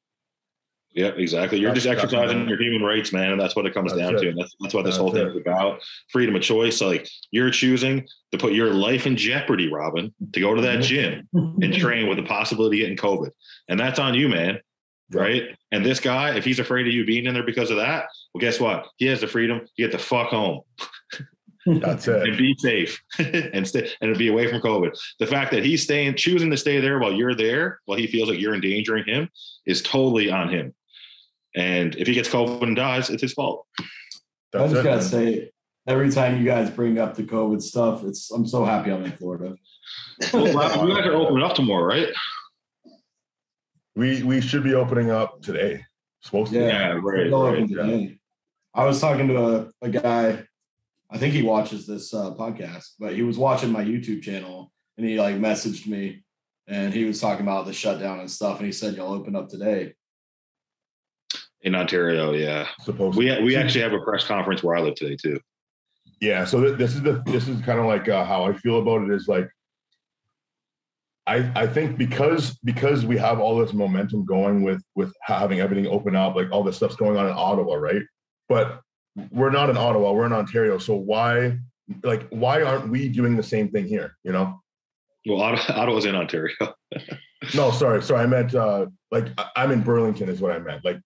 Yeah, exactly. You're just exercising your human rights, man. And that's what it comes down to. And that's what this whole thing is about. Freedom of choice. So like you're choosing to put your life in jeopardy, Robin, to go to that gym and train with the possibility of getting COVID. And that's on you, man. Right. And this guy, if he's afraid of you being in there because of that, well, guess what? He has the freedom to get the fuck home. That's it. And be safe and be away from COVID. The fact that he's choosing to stay there while you're there, while he feels like you're endangering him, is totally on him. And if he gets COVID and dies, it's his fault. I just gotta say, every time you guys bring up the COVID stuff, I'm so happy I'm in Florida. Well, you guys are opening up tomorrow, right? We should be opening up today. Supposed to. Yeah, right. Yeah. I was talking to a guy. I think he watches this podcast, but he was watching my YouTube channel and he like messaged me and he was talking about the shutdown and stuff. And he said, y'all open up today. In Ontario, yeah. We actually have a press conference where I live today too. Yeah, so this is kind of like how I feel about it is like I think because we have all this momentum going with having everything open up, like all this stuff's going on in Ottawa, right? But we're not in Ottawa, we're in Ontario. So why aren't we doing the same thing here? You know? Well, Ottawa's in Ontario. No, sorry. I meant like I'm in Burlington is what I meant. Like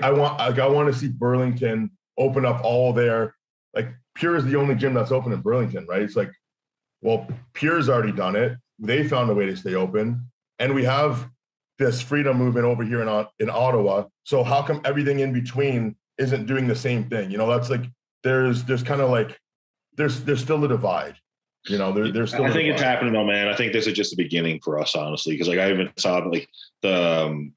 I want to see Burlington open up all their, like Pure is the only gym that's open in Burlington, right? It's like, well, Pure's already done it. They found a way to stay open. And we have this freedom movement over here in Ottawa. So how come everything in between isn't doing the same thing? You know, that's like, there's kind of like, there's still a divide. You know, there's still. I think it's happening though, man. I think this is just the begining for us, honestly, because like I even saw like the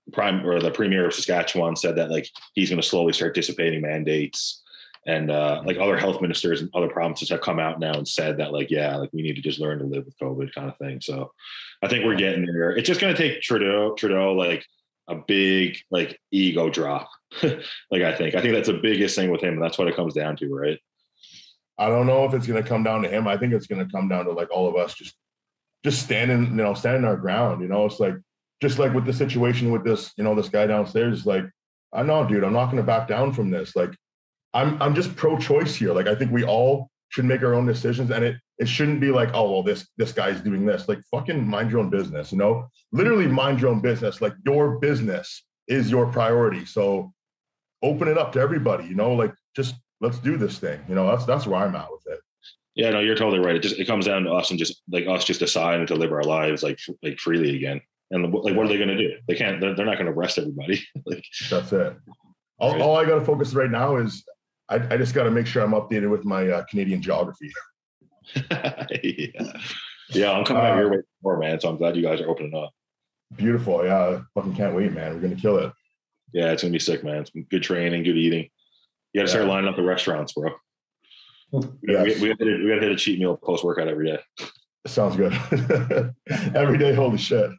premier of Saskatchewan said that like he's going to slowly start dissipating mandates, and like other health ministers and other provinces have come out now and said that like like we need to just learn to live with COVID kind of thing. So I think we're getting there. It's just going to take Trudeau like a big like ego drop. Like I think that's the biggest thing with him, and that's what it comes down to, right? I don't know if it's going to come down to him. I think it's going to come down to like all of us just standing our ground. You know, it's like just like with the situation with this, this guy downstairs. Like, I know, dude, I'm not going to back down from this. Like, I'm just pro-choice here. Like, I think we all should make our own decisions, and it shouldn't be like, oh well, this guy's doing this. Like, fucking mind your own business. You know, literally mind your own business. Like, your business is your priority. So open it up to everybody. You know, like just. Let's do this thing. You know, that's where I'm at with it. Yeah, no, you're totally right. It comes down to us and just like us just deciding to live our lives like freely again. And like, what are they going to do? They can't. They're not going to arrest everybody. Like that's it. All I got to focus right now is I just got to make sure I'm updated with my Canadian geography. Yeah, I'm coming out your way more, man. So I'm glad you guys are opening up. Beautiful. Yeah, fucking can't wait, man. We're gonna kill it. Yeah, it's gonna be sick, man. It's good training, good eating. You got to start lining up the restaurants, bro. Yes. We got to hit a cheat meal post workout every day. Sounds good. Every day, holy shit.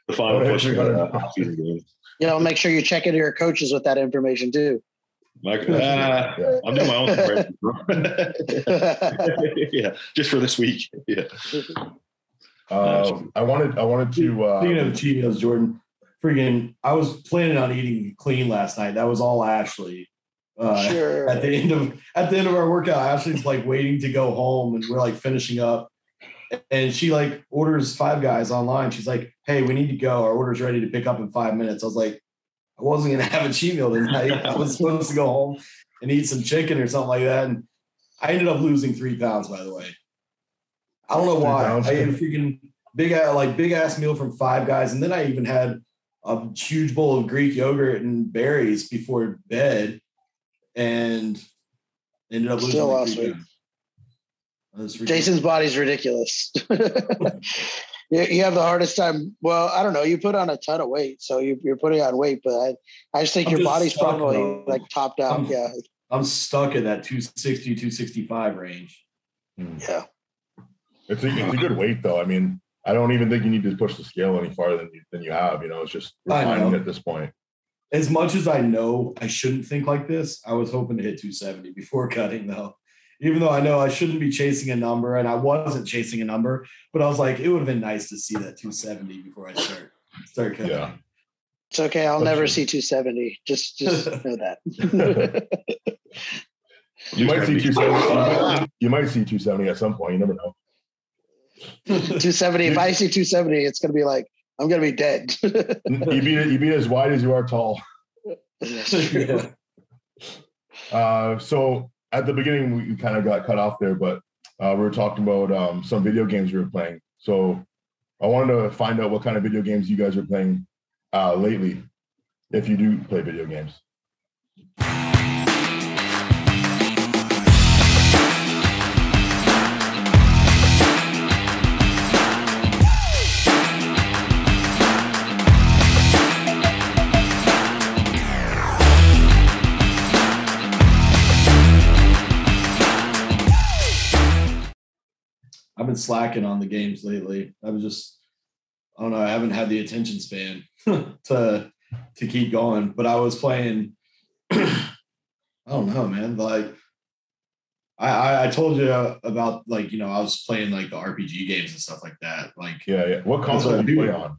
The final push for the off-season games. Make sure you check into your coaches with that information too. I'm doing my own thing, bro. Yeah, just for this week. Yeah. I wanted to. Speaking of cheat meals, Jordan, I was planning on eating clean last night. That was all Ashley. Sure. At the end of our workout, Ashley's like waiting to go home, and we're like finishing up, and she like orders Five Guys online. She's like, "Hey, we need to go. Our order's ready to pick up in 5 minutes." I was like, I wasn't going to have a cheat meal tonight. I was supposed to go home and eat some chicken or something like that. And I ended up losing 3 pounds, by the way. I don't know why. I ate a freaking big ass meal from Five Guys. And then I even had a huge bowl of Greek yogurt and berries before bed and ended up losing Still like lost 3 weight. pounds. Jason's body's ridiculous. You have the hardest time. Well, I don't know. You put on a ton of weight, so you're putting on weight, but I just think your body's probably like topped out. I'm stuck at that 260, 265 range. Yeah. It's a good weight though. I mean, I don't even think you need to push the scale any farther than you have. You know, it's just refining at this point. As much as I know I shouldn't think like this, I was hoping to hit 270 before cutting though. Even though I know I shouldn't be chasing a number, and I wasn't chasing a number, but I was like, it would have been nice to see that 270 before I start cutting. Yeah. It's okay. I'll never see 270. Just know that. You might see 270. You might see 270 at some point. You never know. 270. If I see 270, it's gonna be like I'm gonna be dead. You be as wide as you are tall. Yeah. So at the beginning, we kind of got cut off there, but we were talking about some video games we were playing. So I wanted to find out what kind of video games you guys are playing lately, if you do play video games. I've been slacking on the games lately. I don't know. I haven't had the attention span to keep going, but I was playing, I don't know, man. Like I told you about, like, you know, I was playing like the RPG games and stuff like that. Like, yeah. What console do you play on?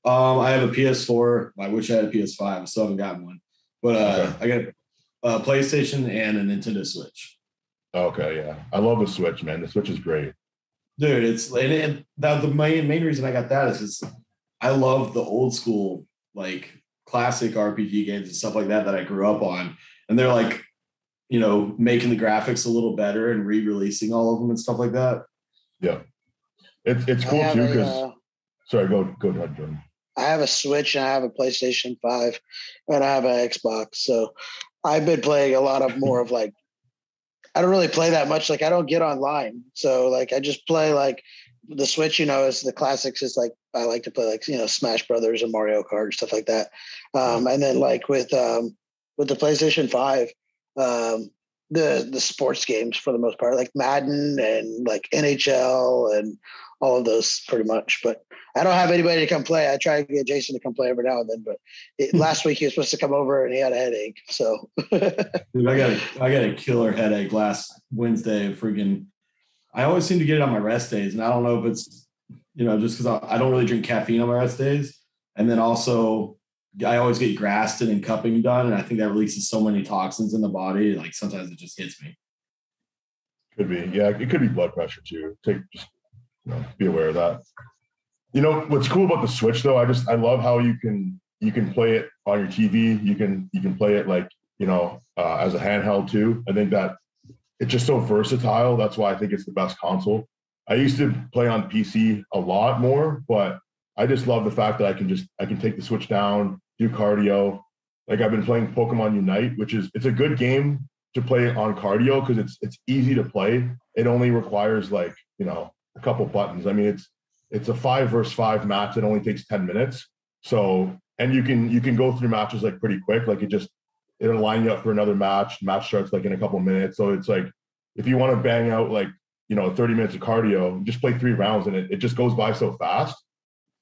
I have a PS4. I wish I had a PS5. I still haven't gotten one, but I got a PlayStation and a Nintendo Switch. Okay, yeah. I love the Switch, man. The Switch is great. Dude, the main reason I got that is because I love the old school, like classic RPG games and stuff like that I grew up on. And they're like, you know, making the graphics a little better and re-releasing all of them and stuff like that. Yeah. It's cool too because sorry, go ahead, Jordan. I have a Switch and I have a PlayStation 5 and I have an Xbox. So I've been playing a lot of more of like, I don't really play that much. Like I don't get online. So like I just play like the Switch, you know, is the classics. Is like, I like to play like, you know, Smash Brothers and Mario Kart, stuff like that. And then like with the PlayStation 5, the sports games for the most part, like Madden and like NHL and all of those pretty much. But I don't have anybody to come play. I try to get Jason to come play every now and then, but last week he was supposed to come over and he had a headache. So dude, I got a killer headache last Wednesday. I always seem to get it on my rest days, and I don't know if it's, you know, just because I don't really drink caffeine on my rest days, and then also I always get Graston and cupping done, and I think that releases so many toxins in the body. Like sometimes it just hits me. Could be, yeah. It could be blood pressure too. Be aware of that. You know what's cool about the Switch though? I love how you can play it on your TV. You can play it like, you know, as a handheld too. I think that it's just so versatile. That's why I think it's the best console. I used to play on PC a lot more, but I just love the fact that I can take the Switch down, do cardio. Like I've been playing Pokemon Unite, it's a good game to play on cardio because it's easy to play. It only requires like, you know, a couple buttons. I mean, it's a 5 versus 5 match. It only takes 10 minutes. So, and you can go through matches like pretty quick. Like it'll line you up for another match. Match starts like in a couple minutes. So it's like, if you want to bang out like, you know, 30 minutes of cardio, just play 3 rounds and it just goes by so fast.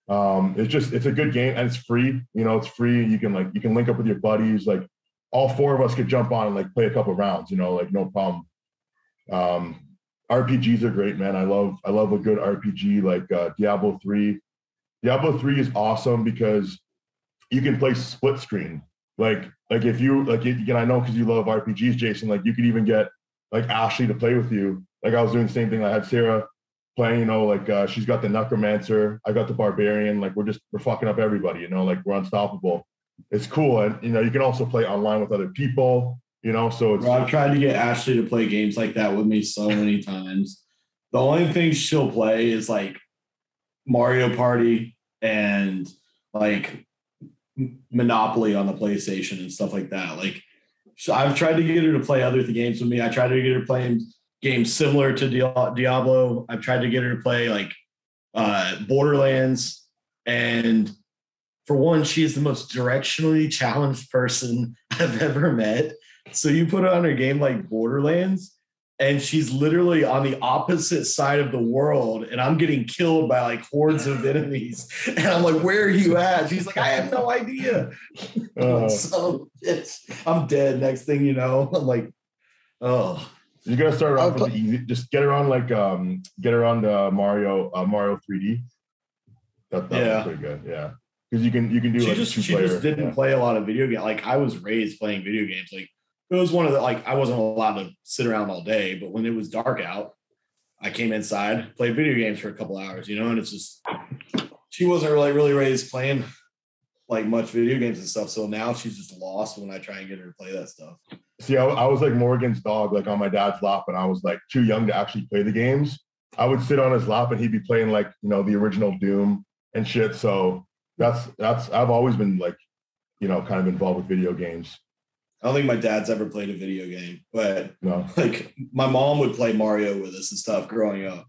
It's a good game and it's free. You know, it's free. You can link up with your buddies. Like all 4 of us could jump on and like play a couple rounds, you know, like no problem. RPGs are great, man. I love a good RPG like Diablo 3. Diablo 3 is awesome because you can play split screen. Like if you like, again, I know because you love RPGs, Jason. Like you could even get like Ashley to play with you. Like I was doing the same thing. I had Sarah playing. You know, like she's got the Necromancer. I got the Barbarian. Like we're fucking up everybody. You know, like we're unstoppable. it's cool. And, you know, you can also play online with other people, you know, so it's. Bro, I've tried to get Ashley to play games like that with me so many times. The only thing she'll play is like Mario Party and like Monopoly on the PlayStation and stuff like that. Like, so I've tried to get her to play other games with me. I tried to get her playing games similar to Diablo. I've tried to get her to play like Borderlands. And for one, she is the most directionally challenged person I've ever met. So you put her on a game like Borderlands, and she's literally on the opposite side of the world, and I'm getting killed by like hordes of enemies. And I'm like, where are you at? She's like, I have no idea. So I'm dead. Next thing you know, I'm like, oh. You gotta start off with the easy. Just get her on like Mario 3D. That was pretty good. Yeah, because you can do she just didn't play a lot of video games. Like I was raised playing video games. Like it was one of the I wasn't allowed to sit around all day, but when it was dark out, I came inside, played video games for a couple hours. You know, and it's just she wasn't really raised playing like much video games and stuff. So now she's just lost when I try and get her to play that stuff. See, I was like Morgan's dog, like on my dad's lap, and I was like too young to actually play the games. I would sit on his lap and he'd be playing like, you know, the original Doom and shit. So that's I've always been like, you know, kind of involved with video games. I don't think my dad's ever played a video game, but no. Like my mom would play Mario with us and stuff growing up.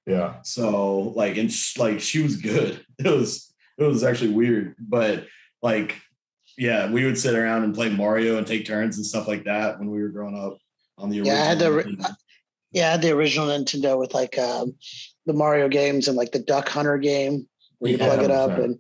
Yeah. So like, and she was good. It was actually weird, but like, yeah, we would sit around and play Mario and take turns and stuff like that when we were growing up on the original. I had the original Nintendo with like the Mario games and like the Duck Hunter game where you plug it up, and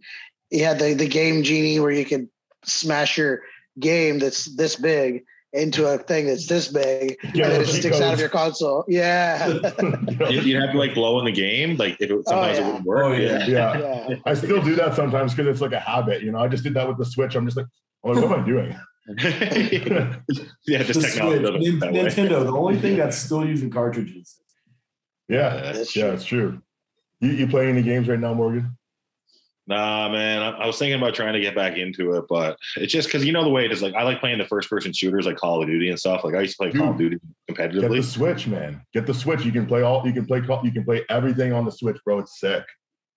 you had the Game Genie where you could smash your game that's this big into a thing that's this big, and then it sticks out of your console. Yeah. You'd have to like blow in the game, like if it sometimes it wouldn't work. Oh yeah. I still do that sometimes because it's like a habit. You know, I just did that with the Switch. I'm just like, oh, what am I doing? Yeah, just technology. Nintendo, the only thing that's still using cartridges. Yeah, it's true. You play any games right now, Morgan? Nah, man. I was thinking about trying to get back into it, but it's just because you know the way it is. Like I like playing the first-person shooters, like Call of Duty and stuff. Like I used to play Call of Duty competitively. Get the Switch, man. Get the Switch. You can play everything on the Switch, bro. It's sick.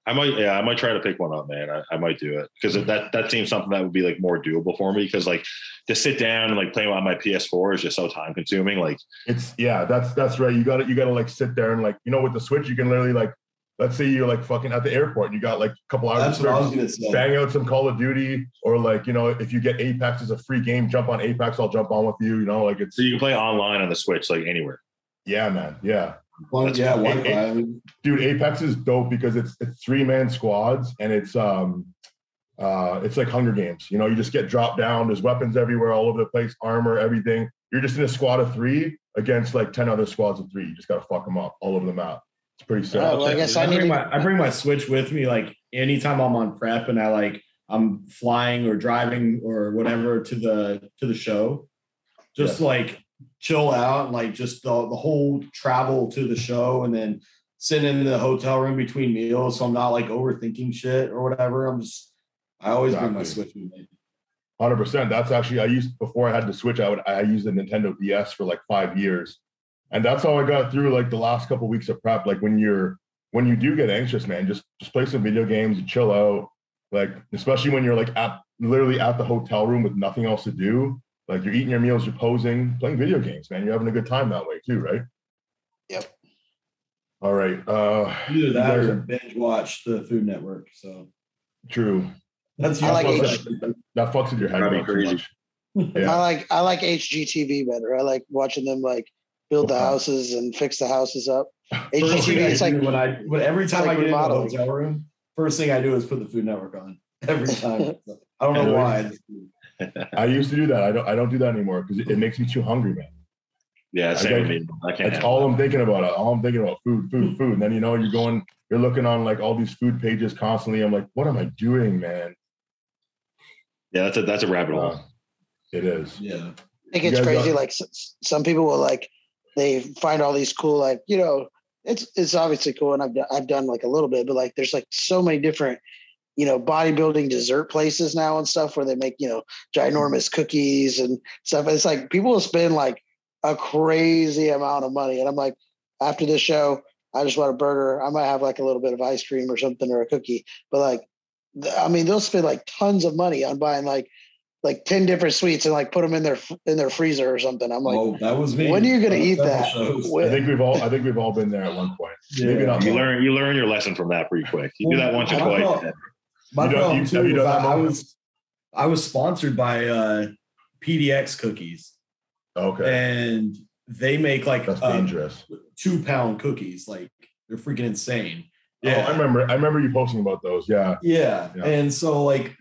I might try to pick one up, man. I might do it because that seems something that would be like more doable for me. Because like to sit down and like play on my PS4 is just so time consuming. Like that's right. You gotta like sit there and like, you know, with the Switch you can literally like, let's say you're like fucking at the airport and you got like a couple hours to bang out some Call of Duty, or like, you know, if you get Apex as a free game, jump on Apex, I'll jump on with you, you know, like it's. So you can play online on the Switch, like anywhere. Yeah, man. Yeah. Well, yeah, dude, Apex is dope because it's 3-man squads and it's like Hunger Games. You know, you just get dropped down. There's weapons everywhere, all over the place, armor, everything. You're just in a squad of 3 against like 10 other squads of 3. You just gotta fuck them up all over the map. It's pretty sick. Well, I guess I bring my Switch with me like anytime I'm on prep and I'm flying or driving or whatever to the show. Just like chill out and like just the whole travel to the show and then sit in the hotel room between meals, so I'm not like overthinking shit or whatever. I always bring my Switch with me. 100%. That's actually, before I had the Switch, I used the Nintendo DS for like 5 years. And that's how I got through like the last couple of weeks of prep. Like when you do get anxious, man, just play some video games and chill out. Like, especially when you're like literally at the hotel room with nothing else to do. Like you're eating your meals, you're posing, playing video games, man. You're having a good time that way too, right? Yep. All right. Either that or binge watch the Food Network. So true. That fucks with your head. That'd be crazy. Yeah. I like HGTV better. I like watching them like build the houses and fix the houses up. HGTV is like every time I get into a hotel room, first thing I do is put the Food Network on. Every time. I don't know why. I used to do that. I don't do that anymore because it makes me too hungry, man. Yeah, same with me. I can't. That's all I'm thinking about. All I'm thinking about food. And then, you know, you're looking on like all these food pages constantly. I'm like, what am I doing, man? Yeah, that's a rabbit hole. It is. Yeah. I think it's crazy. Like some people will like, they find all these cool, like, you know, it's obviously cool. And I've done like a little bit, but like, there's like so many different bodybuilding dessert places now and stuff where they make, ginormous cookies and stuff. It's like people will spend like a crazy amount of money. And I'm like, after this show, I just want a burger. I might have like a little bit of ice cream or something or a cookie. But like, they'll spend like tons of money on buying like 10 different sweets and like put them in their freezer or something. I'm like, oh, that was me. When are you going to eat that? I think we've all been there at one point. Yeah. Maybe not. You learn your lesson from that pretty quick. You do that once or twice. My problem too is I was sponsored by PDX cookies. Okay. And they make like That's dangerous. 2-pound cookies. Like they're freaking insane. Yeah. Oh, I remember you posting about those. Yeah. Yeah. And so like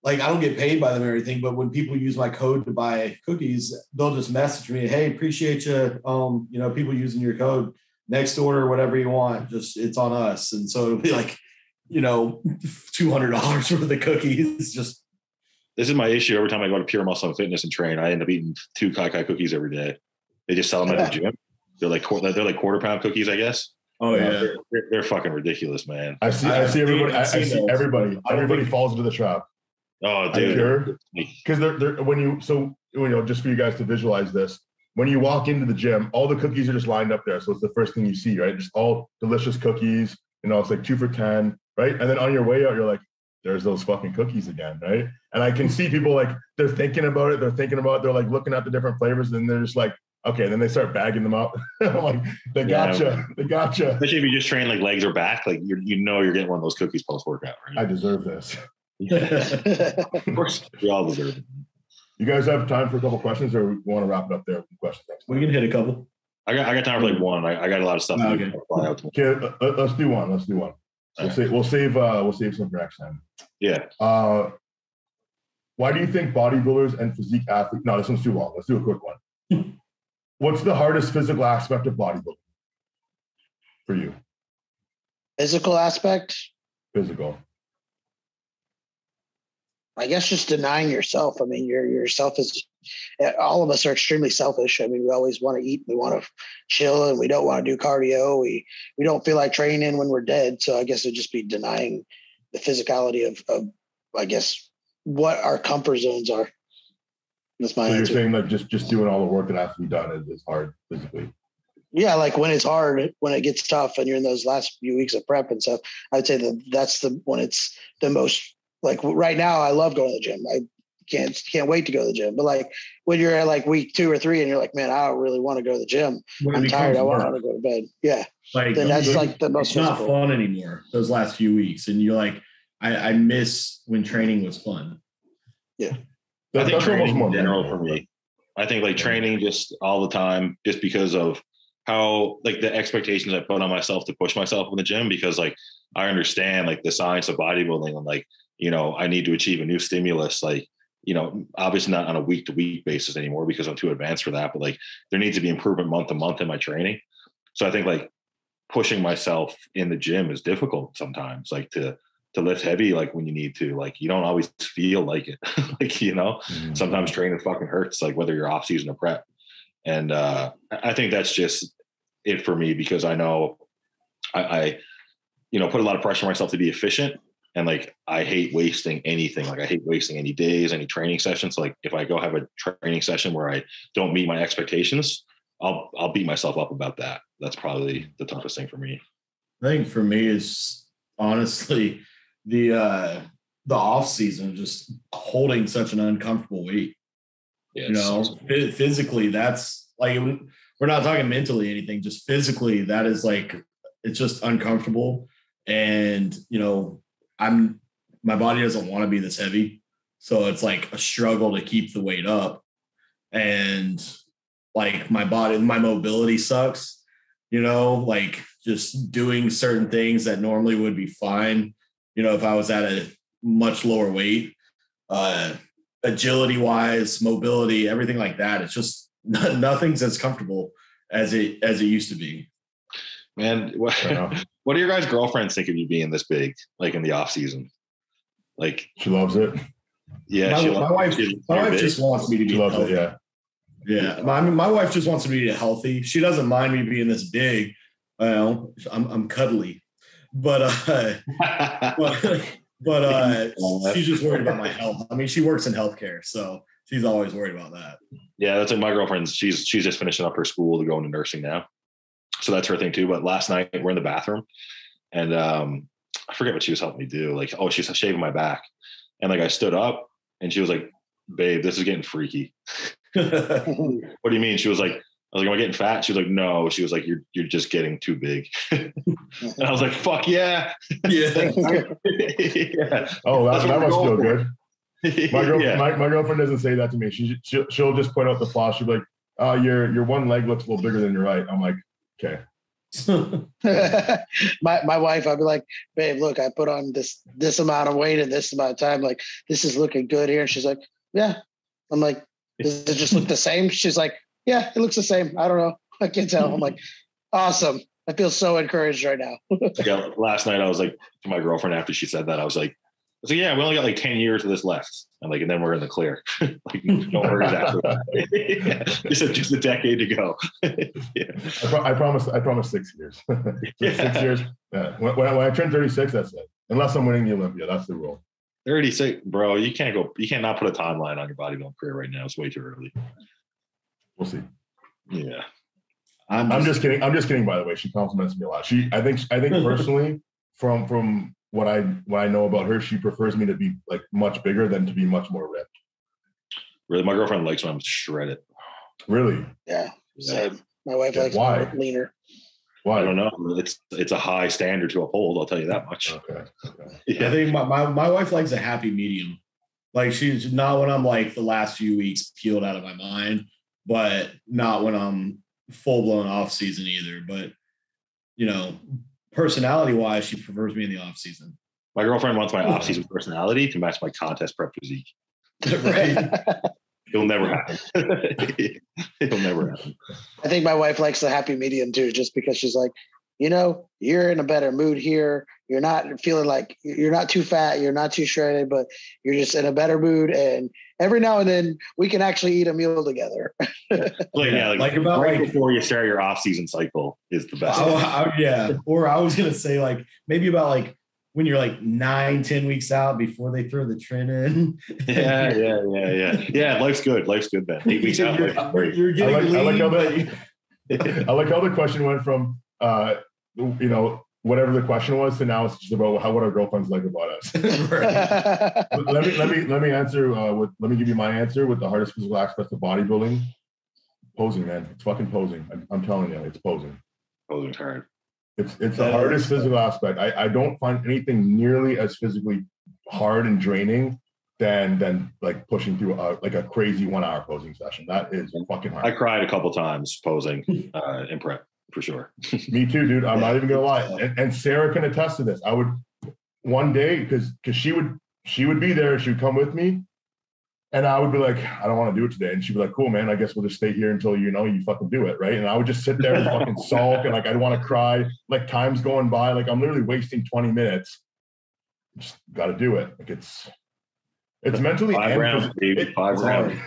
I don't get paid by them or anything, but when people use my code to buy cookies, they'll just message me, hey, appreciate you. People using your code, next order, whatever you want, just it's on us. And so it'll be like, $200 worth of cookies. Just this is my issue. Every time I go to Pure Muscle and Fitness and train, I end up eating 2 Kai Kai cookies every day. They just sell them at the gym. They're like 1/4-pound cookies, I guess. Oh yeah, they're fucking ridiculous, man. I see everybody. I see everybody. Everybody falls into the trap. Oh, dude. Because they're just for you guys to visualize this, when you walk into the gym, all the cookies are just lined up there. So it's the first thing you see, right? Just all delicious cookies. It's like 2 for $10, right? And then on your way out, you're like, there's those fucking cookies again, right? And I can see people like they're thinking about it. They're like looking at the different flavors, and they're just like, okay. Then they start bagging them up. I'm like, they gotcha. Especially if you just train like legs or back, like you're getting one of those cookies post workout, right? I deserve this. Of course, we all deserve it. You guys have time for a couple questions, or we want to wrap it up there with questions? We can hit a couple. I got time for like one. I got a lot of stuff. Okay, let's do one. We'll save some for next time. Yeah. Why do you think bodybuilders and physique athletes? No, this one's too long. Let's do a quick one. What's the hardest physical aspect of bodybuilding for you? Physical aspect? Physical. I guess just denying yourself. I mean, yourself is, all of us are extremely selfish. I mean, we always want to eat, we want to chill, and we don't want to do cardio. We don't feel like training when we're dead. So I guess it'd just be denying the physicality of I guess, what our comfort zones are. That's my answer. You're saying like just doing all the work that has to be done is hard physically. Yeah, like when it's hard, when it gets tough, and you're in those last few weeks of prep and stuff, I'd say that's when it's the most. Like right now, I love going to the gym. I can't wait to go to the gym. But like when you're at like week 2 or 3 and you're like, man, I don't really want to go to the gym. I'm tired. I want to go to bed. Yeah. Like then that's like the most. It's not fun anymore. Those last few weeks, and you're like, I miss when training was fun. Yeah. I think training in general for me. I think like training just all the time, just because of how like the expectations I put on myself to push myself in the gym, because like I understand like the science of bodybuilding and like, I need to achieve a new stimulus, like, obviously not on a week to week basis anymore because I'm too advanced for that, but like there needs to be improvement month to month in my training. So I think like pushing myself in the gym is difficult sometimes, like to lift heavy, like when you need to, like, you don't always feel like it. Like, sometimes training fucking hurts, like whether you're off season or prep. And I think that's just it for me, because I know I put a lot of pressure on myself to be efficient. And like, I hate wasting anything. Like I hate wasting any days, any training sessions. Like if I go have a training session where I don't meet my expectations, I'll beat myself up about that. That's probably the toughest thing for me. I think for me is honestly the off season, just holding such an uncomfortable weight. Yeah, physically, that's like, we're not talking mentally anything, just physically, that is like, it's just uncomfortable. And, my body doesn't want to be this heavy. So it's like a struggle to keep the weight up. And like my mobility sucks, like just doing certain things that normally would be fine. If I was at a much lower weight, agility wise, mobility, everything like that. It's just nothing's as comfortable as it used to be. Man, what do your guys' girlfriends think of you being this big, like in the off season? Like she loves it. Yeah, my wife just wants me to be healthy. It, yeah. My wife just wants me to be healthy. She doesn't mind me being this big. I'm cuddly, but But she's just worried about my health. I mean, she works in healthcare, so she's always worried about that. Yeah, that's like my girlfriend's. She's just finishing up her school to go into nursing now, so that's her thing too. But last night we're in the bathroom, and I forget what she was helping me do. Like, oh, she's shaving my back, and like I stood up, and she was like, "Babe, this is getting freaky." What do you mean? She was like, I was like, am I getting fat? She was like, no. She was like, you're just getting too big. And I was like, fuck yeah. Yeah. Yeah. Oh, that must feel good. Yeah. My girlfriend doesn't say that to me. She'll just point out the flaw. She'll be like, your one leg looks a little bigger than your right. I'm like, okay. my wife, I'd be like, babe, look, I put on this amount of weight in this amount of time. Like, this is looking good here. And she's like, yeah. I'm like, does it just look the same? She's like, yeah, it looks the same. I don't know. I can't tell. I'm like, awesome. I feel so encouraged right now. Yeah, last night I was like to my girlfriend after she said that, I was like, yeah, we only got like 10 years of this left. And then we're in the clear. Like, no worries after that. She said just a decade to go. Yeah. I promise 6 years. Yeah. 6 years. Yeah. When I turn 36, that's it. Unless I'm winning the Olympia, that's the rule. 36, bro. You cannot put a timeline on your bodybuilding career right now. It's way too early. We'll see. Yeah. I'm just kidding. I'm just kidding, by the way. She compliments me a lot. I think personally, from what I know about her, she prefers me to be like much bigger than to be much more ripped. Really? My girlfriend likes when I'm shredded. Really? Yeah. Same. My wife likes why? me leaner. Why? I don't know. It's a high standard to uphold. I'll tell you that much. Okay. Yeah. I think my wife likes a happy medium. Like, she's not when I'm like the last few weeks peeled out of my mind, but not when I'm full blown off season either. But, personality wise, she prefers me in the off season. My girlfriend wants my off season personality to match my contest prep physique. Right. It'll never happen. It'll never happen. I think my wife likes the happy medium too, just because she's like, you're in a better mood here. You're not feeling like you're not too fat. You're not too shredded, but you're just in a better mood. And every now and then we can actually eat a meal together. Like before you start your off-season cycle is the best. Yeah. Or I was going to say like, maybe about like when you're like 9-10 weeks out before they throw the trin in. Yeah. Life's good. Life's good then. 8 weeks out. You're getting lean. I like how the question went from, whatever the question was to now it's just about what our girlfriends like about us. let me answer. Let me give you my answer with the hardest physical aspect of bodybuilding. Posing, man. It's fucking posing. I'm telling you, it's posing. Posing's hard. It's the hardest physical aspect. I don't find anything nearly as physically hard and draining than like pushing through a crazy 1 hour posing session. That is fucking hard. I cried a couple times posing in prep for sure. Me too, dude. I'm not even gonna lie. And Sarah can attest to this. I would one day because she would be there. She would come with me, and I would be like, I don't want to do it today. And she'd be like, cool, man. I guess we'll just stay here until you fucking do it, right? And I would just sit there and fucking sulk and like I'd want to cry. Like time's going by. Like I'm literally wasting 20 minutes. Just got to do it. Like it's mentally 5 rounds, baby. 5 rounds.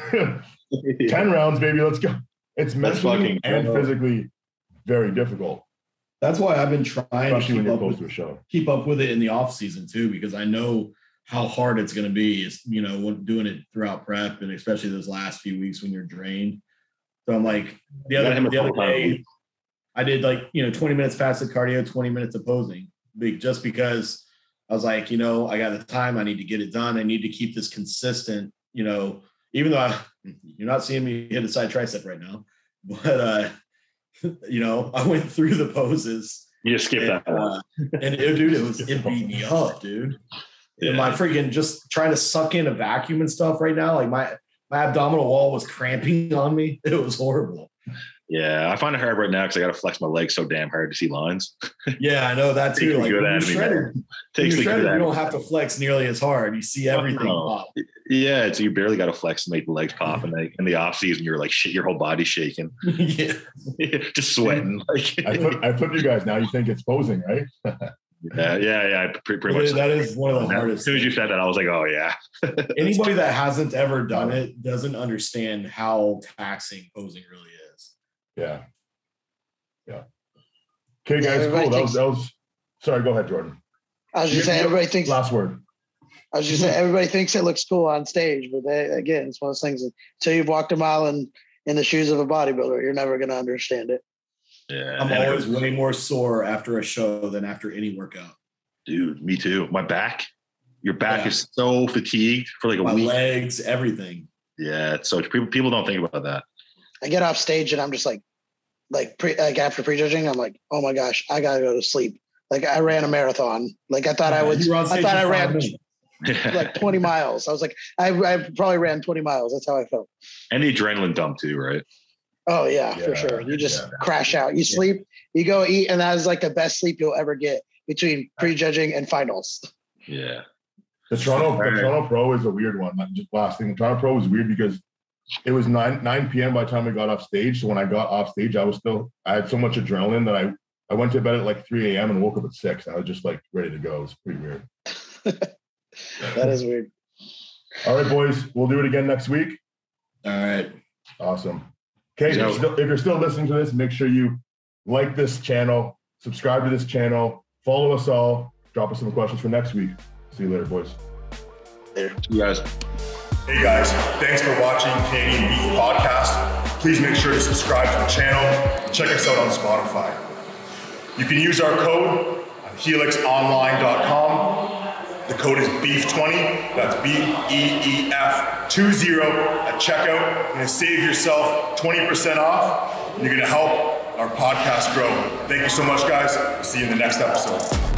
10 rounds, baby. Let's go. It's mentally and physically very difficult. That's why I've been trying to keep up with it in the off season too, because I know how hard it's going to be. It's, doing it throughout prep and especially those last few weeks when you're drained. So I'm like the other day, I did 20 minutes fasted cardio, 20 minutes of posing, just because I was like, I got the time, I need to get it done. I need to keep this consistent, even though you're not seeing me hit a side tricep right now, but I went through the poses. You just skipped that one. It beat me up, dude. Yeah. And my freaking just trying to suck in a vacuum and stuff right now. Like my abdominal wall was cramping on me. It was horrible. Yeah, I find it hard right now because I got to flex my legs so damn hard to see lines. Yeah, I know that too. Like when you're shredded, you don't have to flex nearly as hard. You see everything pop. Yeah, so you barely got to flex to make the legs pop. And in the off season, you're like shit. Your whole body's shaking. Yeah, just sweating. I flipped you guys. Now you think it's posing, right? Yeah. Pretty much. That is one of the hardest. As soon as you said that, I was like, oh yeah. Anybody that hasn't ever done it doesn't understand how taxing posing really is. Yeah. Okay, guys, cool. That was. Sorry, go ahead, Jordan. I was just saying, everybody thinks last word. I was just saying, everybody thinks it looks cool on stage, but again, it's one of those things until you've walked a mile in the shoes of a bodybuilder, you're never going to understand it. Yeah. I'm always way more sore after a show than after any workout. Dude, me too. My back, your back is so fatigued for like a week. My legs, everything. Yeah. So people don't think about that. I get off stage and I'm just like after prejudging, I'm like, oh my gosh, I gotta go to sleep. Like I ran a marathon. Like I thought I ran like 20 miles. I was like, I probably ran 20 miles. That's how I felt. And the adrenaline dump too, right? Oh yeah, for sure. You just crash out. You sleep, you go eat, and that is like the best sleep you'll ever get between prejudging and finals. Yeah. The Toronto Pro is a weird one. Just last thing, the Toronto Pro was weird because it was 9 p.m. by the time we got off stage. So when I got off stage, I had so much adrenaline that I went to bed at like 3 a.m. and woke up at 6. I was just like ready to go. It was pretty weird. That is weird. All right, boys. We'll do it again next week. All right. Awesome. Okay, if you're still listening to this, make sure you like this channel, subscribe to this channel, follow us all, drop us some questions for next week. See you later, boys. Later. You guys. Hey guys, thanks for watching Canadian Beef Podcast. Please make sure to subscribe to the channel and check us out on Spotify. You can use our code on HELIXXonline.com. The code is BEEF20. That's BEEF20 at checkout. You're going to save yourself 20% off. And you're going to help our podcast grow. Thank you so much, guys. See you in the next episode.